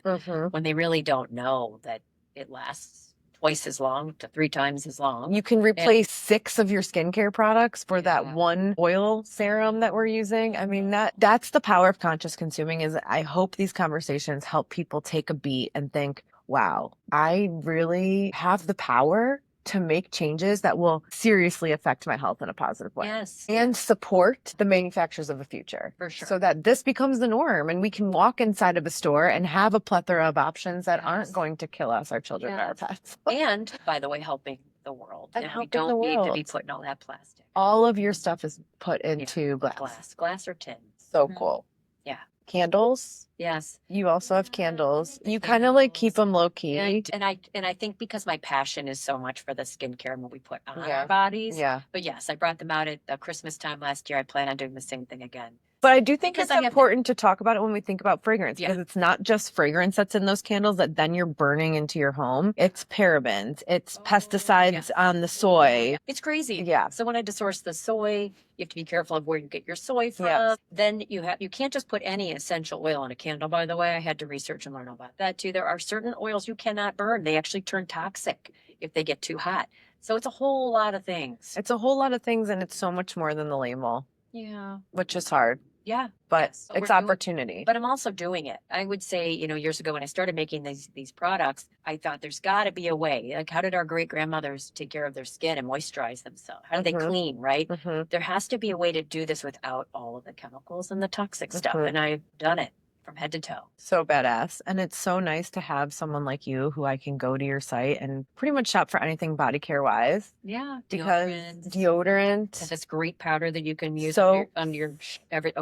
when they really don't know that it lasts twice as long to 3 times as long. You can replace 6 of your skincare products for that one oil serum that we're using. I mean, that's the power of conscious consuming. Is I hope these conversations help people take a beat and think, wow, I really have the power to make changes that will seriously affect my health in a positive way. Yes. And support the manufacturers of the future. For sure. So that this becomes the norm and we can walk inside of a store and have a plethora of options that aren't going to kill us, our children, and our pets. And, by the way, helping the world. And we helping don't the need to world. be putting all that plastic. All of your stuff is put into glass. Glass or tin. So cool. Yeah. Candles. Yes. You also have candles. You kind of like keep them low key. And I think because my passion is so much for the skincare and what we put on our bodies. Yeah. But yes, I brought them out at the Christmas time last year. I plan on doing the same thing again. But I do think Because it's important to talk about it when we think about fragrance, because it's not just fragrance that's in those candles that then you're burning into your home. It's parabens, it's pesticides on the soy. It's crazy. Yeah. So when I had to source the soy, you have to be careful of where you get your soy from. Then you can't just put any essential oil in a candle, by the way. I had to research and learn about that too. There are certain oils you cannot burn. They actually turn toxic if they get too hot. So it's a whole lot of things. It's a whole lot of things, and it's so much more than the label. Yeah. Which is hard. Yeah. But it's opportunity. But I'm also doing it. I would say, years ago when I started making these products, I thought there's got to be a way. Like, how did our great grandmothers take care of their skin and moisturize themselves? How do they clean, right? There has to be a way to do this without all of the chemicals and the toxic stuff. And I've done it from head to toe. So badass. And it's so nice to have someone like you who I can go to your site and pretty much shop for anything body care wise. Yeah. Because deodorant. This great powder that you can use on your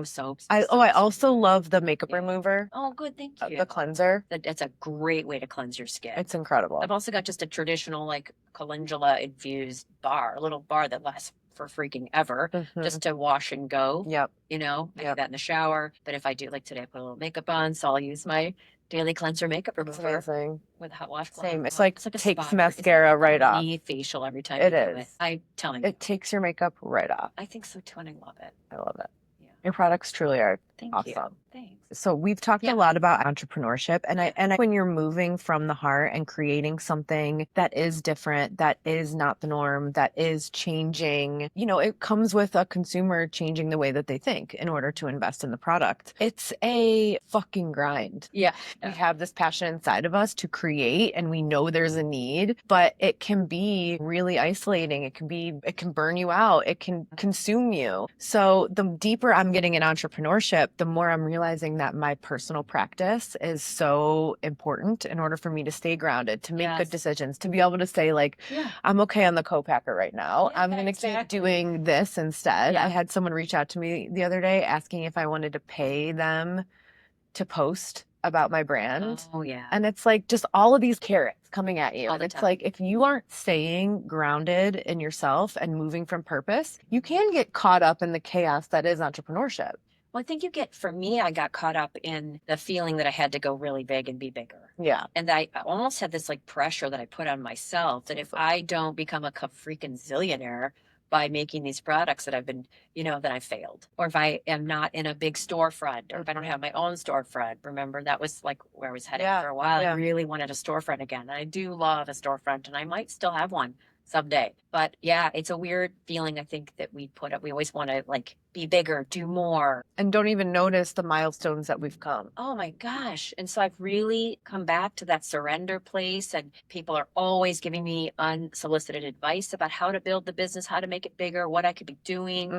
soaps. I also love the makeup remover. Oh, good. Thank you. The cleanser. That's a great way to cleanse your skin. It's incredible. I've also got just a traditional like calendula infused bar, a little bar that lasts for freaking ever, just to wash and go. Yep. I do that in the shower. But if I do, like today, I put a little makeup on, so I'll use my daily cleanser makeup remover with a hot washcloth. Same. It's like takes mascara right off. Facial every time it you is. Do it. I'm telling you. It takes your makeup right off. I think so too, and I love it. I love it. Yeah. Your products truly are awesome. You. Thanks. So we've talked a lot about entrepreneurship, and when you're moving from the heart and creating something that is different, that is not the norm, that is changing, it comes with a consumer changing the way that they think in order to invest in the product. It's a fucking grind. Yeah. We have this passion inside of us to create, and we know there's a need, but it can be really isolating. It can burn you out. It can consume you. So the deeper I'm getting in entrepreneurship, the more I'm realizing that my personal practice is so important in order for me to stay grounded, to make good decisions, to be able to say like, I'm okay on the co-packer right now. I'm going to keep doing this instead. I had someone reach out to me the other day asking if I wanted to pay them to post about my brand. Oh yeah. And it's like just all of these carrots coming at you. All And the it's time. like, if you aren't staying grounded in yourself and moving from purpose, you can get caught up in the chaos that is entrepreneurship. Well, I think for me, I got caught up in the feeling that I had to go really big and be bigger. Yeah. And I almost had this like pressure that I put on myself that if I don't become a freaking zillionaire by making these products that I've been, that I failed. Or if I am not in a big storefront, or if I don't have my own storefront. Remember, that was like where I was headed for a while. I really wanted a storefront again. And I do love a storefront, and I might still have one someday. But yeah, it's a weird feeling, I think, that we put up. We always want to like be bigger, do more. And don't even notice the milestones that we've come. Oh my gosh. And so I've really come back to that surrender place, and people are always giving me unsolicited advice about how to build the business, how to make it bigger, what I could be doing,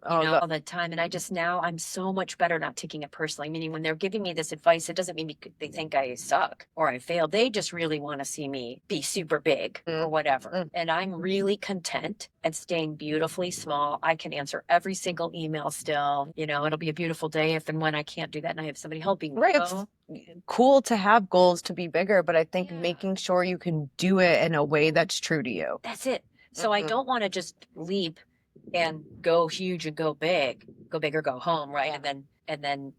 all the time. And I'm so much better not taking it personally. Meaning when they're giving me this advice, it doesn't mean they think I suck or I failed. They just really want to see me be super big or whatever. And I'm really really content and staying beautifully small. I can answer every single email still. It'll be a beautiful day if and when I can't do that and I have somebody helping me. Right. It's cool to have goals to be bigger, but I think making sure you can do it in a way that's true to you. That's it. So I don't want to just leap and go huge and go big or go home, right? And then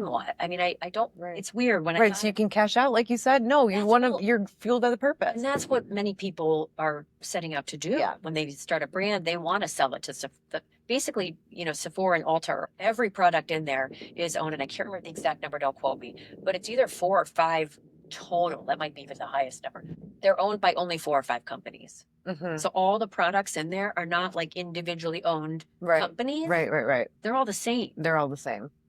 what? I mean, I don't. Right. It's weird when so you can cash out, like you said. No, you're fueled by the purpose, and that's what many people are setting out to do. Yeah. When they start a brand, they want to sell it to basically, Sephora and Ulta. Every product in there is owned, and I can't remember the exact number. Don't quote me, but it's either 4 or 5 total. That might be even the highest number. They're owned by only 4 or 5 companies. Mm-hmm. So all the products in there are not like individually owned companies. Right. They're all the same.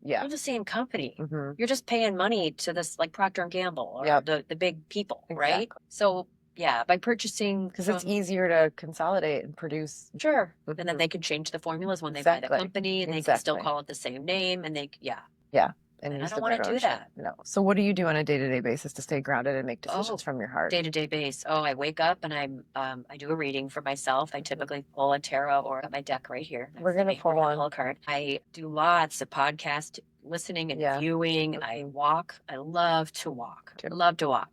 Yeah. They're the same company. Mm-hmm. You're just paying money to this like Procter & Gamble or the big people, right? So yeah, by purchasing. Because it's easier to consolidate and produce. Sure. Mm-hmm. And then they can change the formulas when they buy the company and they can still call it the same name and Yeah. And I don't want to do that. No. So what do you do on a day-to-day basis to stay grounded and make decisions from your heart? Day-to-day base. I wake up and I do a reading for myself. I typically pull a tarot or my deck right here. We're going to pull a card. I do lots of podcast listening and viewing. Mm-hmm. I walk. I love to walk.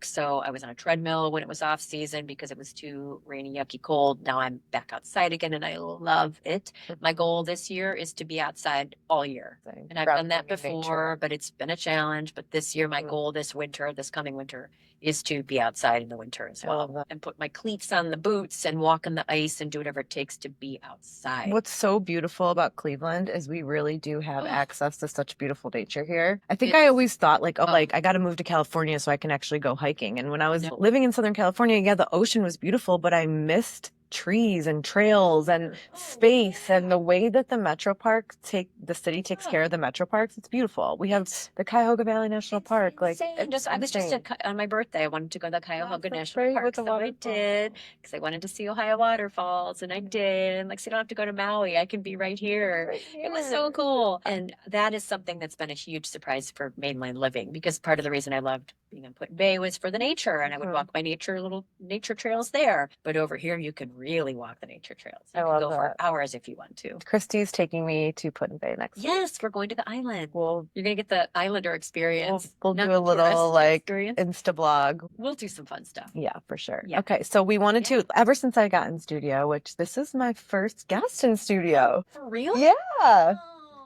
So I was on a treadmill when it was off season because it was too rainy, yucky, cold. Now I'm back outside again and I love it. My goal this year is to be outside all year. And I've done that before, but it's been a challenge. But this year, my goal this coming winter, is to be outside in the winter as well and put my cleats on the boots and walk on the ice and do whatever it takes to be outside. What's so beautiful about Cleveland is we really do have access to such beautiful nature here. I think I always thought I got to move to California so I can actually go hiking. And when I was living in Southern California, the ocean was beautiful, but I missed trees and trails and space, and the way that the city takes care of the metro parks, it's beautiful. We have the Cuyahoga Valley National Park. I was just on my birthday. I wanted to go to the Cuyahoga National Park, so I did because I wanted to see Ohio waterfalls, and I did. And so you don't have to go to Maui. I can be right here. It was so cool, and that is something that's been a huge surprise for mainland living because part of the reason I loved being in Put in Bay was for the nature, and I would walk my little nature trails there. But over here, you can really walk the nature trails. You can go for hours if you want to. Christie's taking me to Put in Bay next week. Yes, we're going to the island. You're going to get the islander experience. We'll do a little Insta blog. We'll do some fun stuff. Yeah, for sure. Yeah. Okay, so we wanted to, ever since I got in studio, which this is my first guest in studio. For real? Yeah.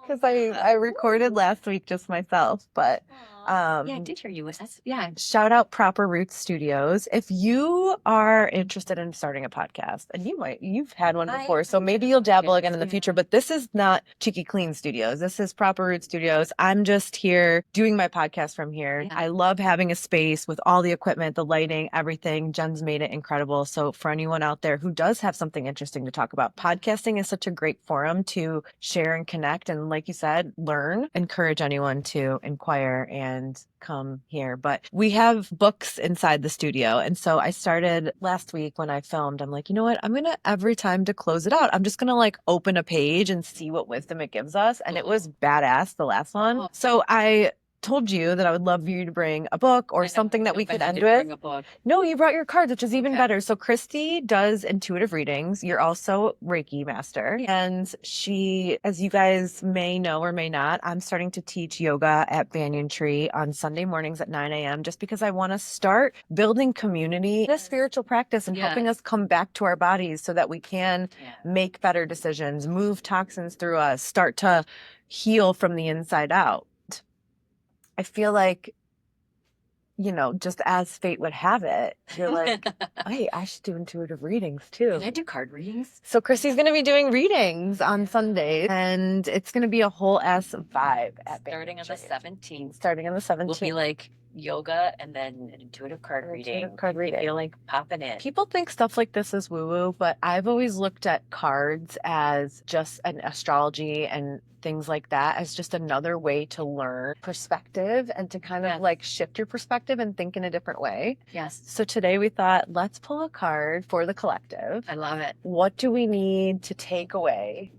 Because I recorded last week just myself, but I did hear you. Shout out Proper Roots Studios. If you are interested in starting a podcast, and you've had one before, so maybe you'll dabble again in the future, but this is not Cheeky Clean Studios. This is Proper Roots Studios. I'm just here doing my podcast from here. Yeah. I love having a space with all the equipment, the lighting, everything. Jen's made it incredible. So for anyone out there who does have something interesting to talk about, podcasting is such a great forum to share and connect. And like you said, learn. Encourage anyone to inquire and come here. But we have books inside the studio. And so I started last week when I filmed, I'm like, you know what? I'm going to, every time to close it out, I'm just going to open a page and see what wisdom it gives us. And it was badass, the last one. So I told you that I would love you to bring a book or something that we could end with. No, you brought your cards, which is even better. So Christie does intuitive readings. You're also Reiki master. And she, as you guys may know or may not, I'm starting to teach yoga at Banyan Tree on Sunday mornings at 9 a.m. just because I want to start building community, a spiritual practice, and helping us come back to our bodies so that we can make better decisions, move toxins through us, start to heal from the inside out. I feel like, just as fate would have it, you're like, hey, I should do intuitive readings too. Can I do card readings? So Christy's going to be doing readings on Sundays, and it's going to be a whole ass vibe starting on the 17th. Starting on the 17th. We'll be like yoga and then an intuitive card reading. I feel like popping in. People think stuff like this is woo-woo, but I've always looked at cards as just an astrology and things like that as just another way to learn perspective and to kind of shift your perspective and think in a different way. Yes. So today we thought, let's pull a card for the collective. I love it. What do we need to take away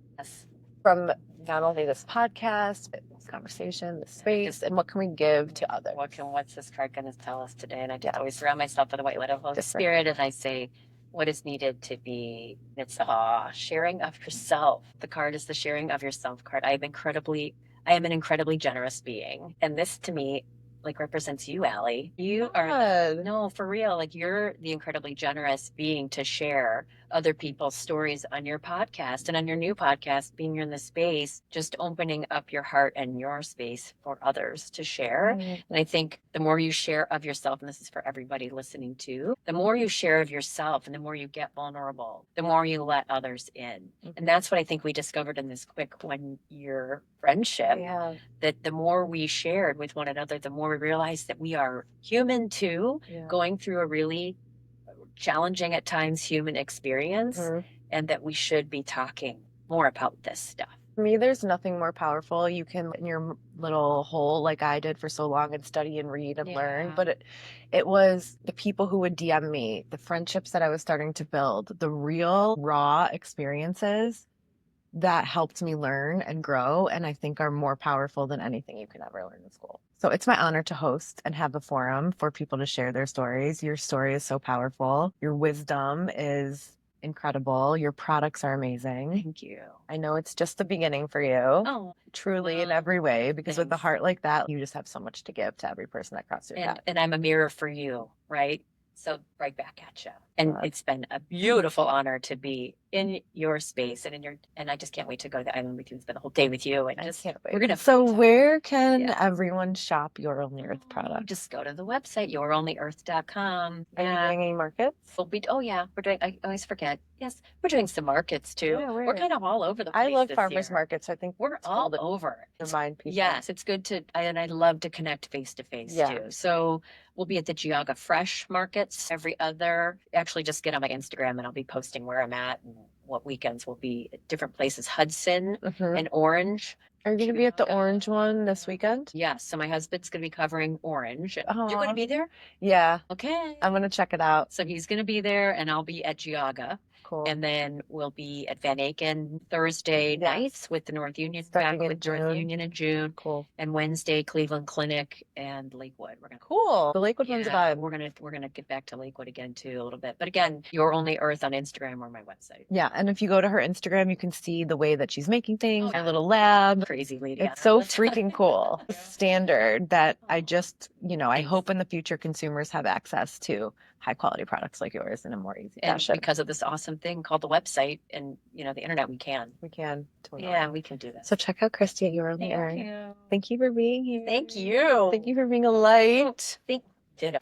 from not only this podcast, but this conversation, this space, and what can we give to others? What's this card going to tell us today? And I just always surround myself with the white light of Holy Spirit, and I say, what is needed to be. It's sharing of yourself. The card is the sharing of yourself card. I am an incredibly generous being. And this to me like represents you, Allie. You are no, for real. Like you're the incredibly generous being to share other people's stories on your podcast and on your new podcast, being in the space, just opening up your heart and your space for others to share. Mm-hmm. And I think the more you share of yourself, and this is for everybody listening too, the more you share of yourself and the more you get vulnerable, the more you let others in. Mm-hmm. And that's what I think we discovered in this quick 1 year friendship, that the more we shared with one another, the more we realized that we are human too, going through a really challenging at times human experience, and that we should be talking more about this stuff. For me, there's nothing more powerful. You can in your little hole like I did for so long and study and read and learn, but it was the people who would DM me, the friendships that I was starting to build, the real raw experiences that helped me learn and grow, and I think are more powerful than anything you could ever learn in school. So it's my honor to host and have a forum for people to share their stories. Your story is so powerful. Your wisdom is incredible. Your products are amazing. Thank you. I know it's just the beginning for you. Oh, truly in every way, because with a heart like that, you just have so much to give to every person that crosses your path. And I'm a mirror for you, right? So right back at you. And it's been a beautiful honor to be in your space and I just can't wait to go to the island with you and spend the whole day with you. And I can't wait. So where can everyone shop Your Only Earth products? Just go to the website, youronlyearth.com. Are you doing any markets? We're doing, I always forget. Yes, we're doing some markets too. Yeah, we're kind of all over the place. I love farmers markets. I think we're all over. Remind people. Yes, it's good and I love to connect face to face too. So we'll be at the Geauga Fresh markets every other. Actually, just get on my Instagram and I'll be posting where I'm at and what weekends will be at different places. Hudson and Orange. Are you going to be at the Orange one this weekend? Yes. So my husband's going to be covering Orange. You're going to be there? Yeah. Okay. I'm going to check it out. So he's going to be there and I'll be at Geauga. Cool. And then we'll be at Van Aken Thursday nights with the North Union. Starting back with North Union in June. Cool. And Wednesday, Cleveland Clinic and Lakewood. We're gonna The Lakewood one's a vibe. We're gonna get back to Lakewood again too a little bit. But again, Your Only Earth on Instagram or my website. Yeah, and if you go to her Instagram, you can see the way that she's making things. Her little lab. Crazy lady. It's so freaking cool. Standard that I just, I hope in the future consumers have access to high quality products like yours in a more easy fashion. Because of this awesome thing called the website and the internet, we can. Totally. Yeah, we can do that. So check out Kristi at Your Only Earth. Thank you for being here. Thank you. Thank you for being a light. Ditto.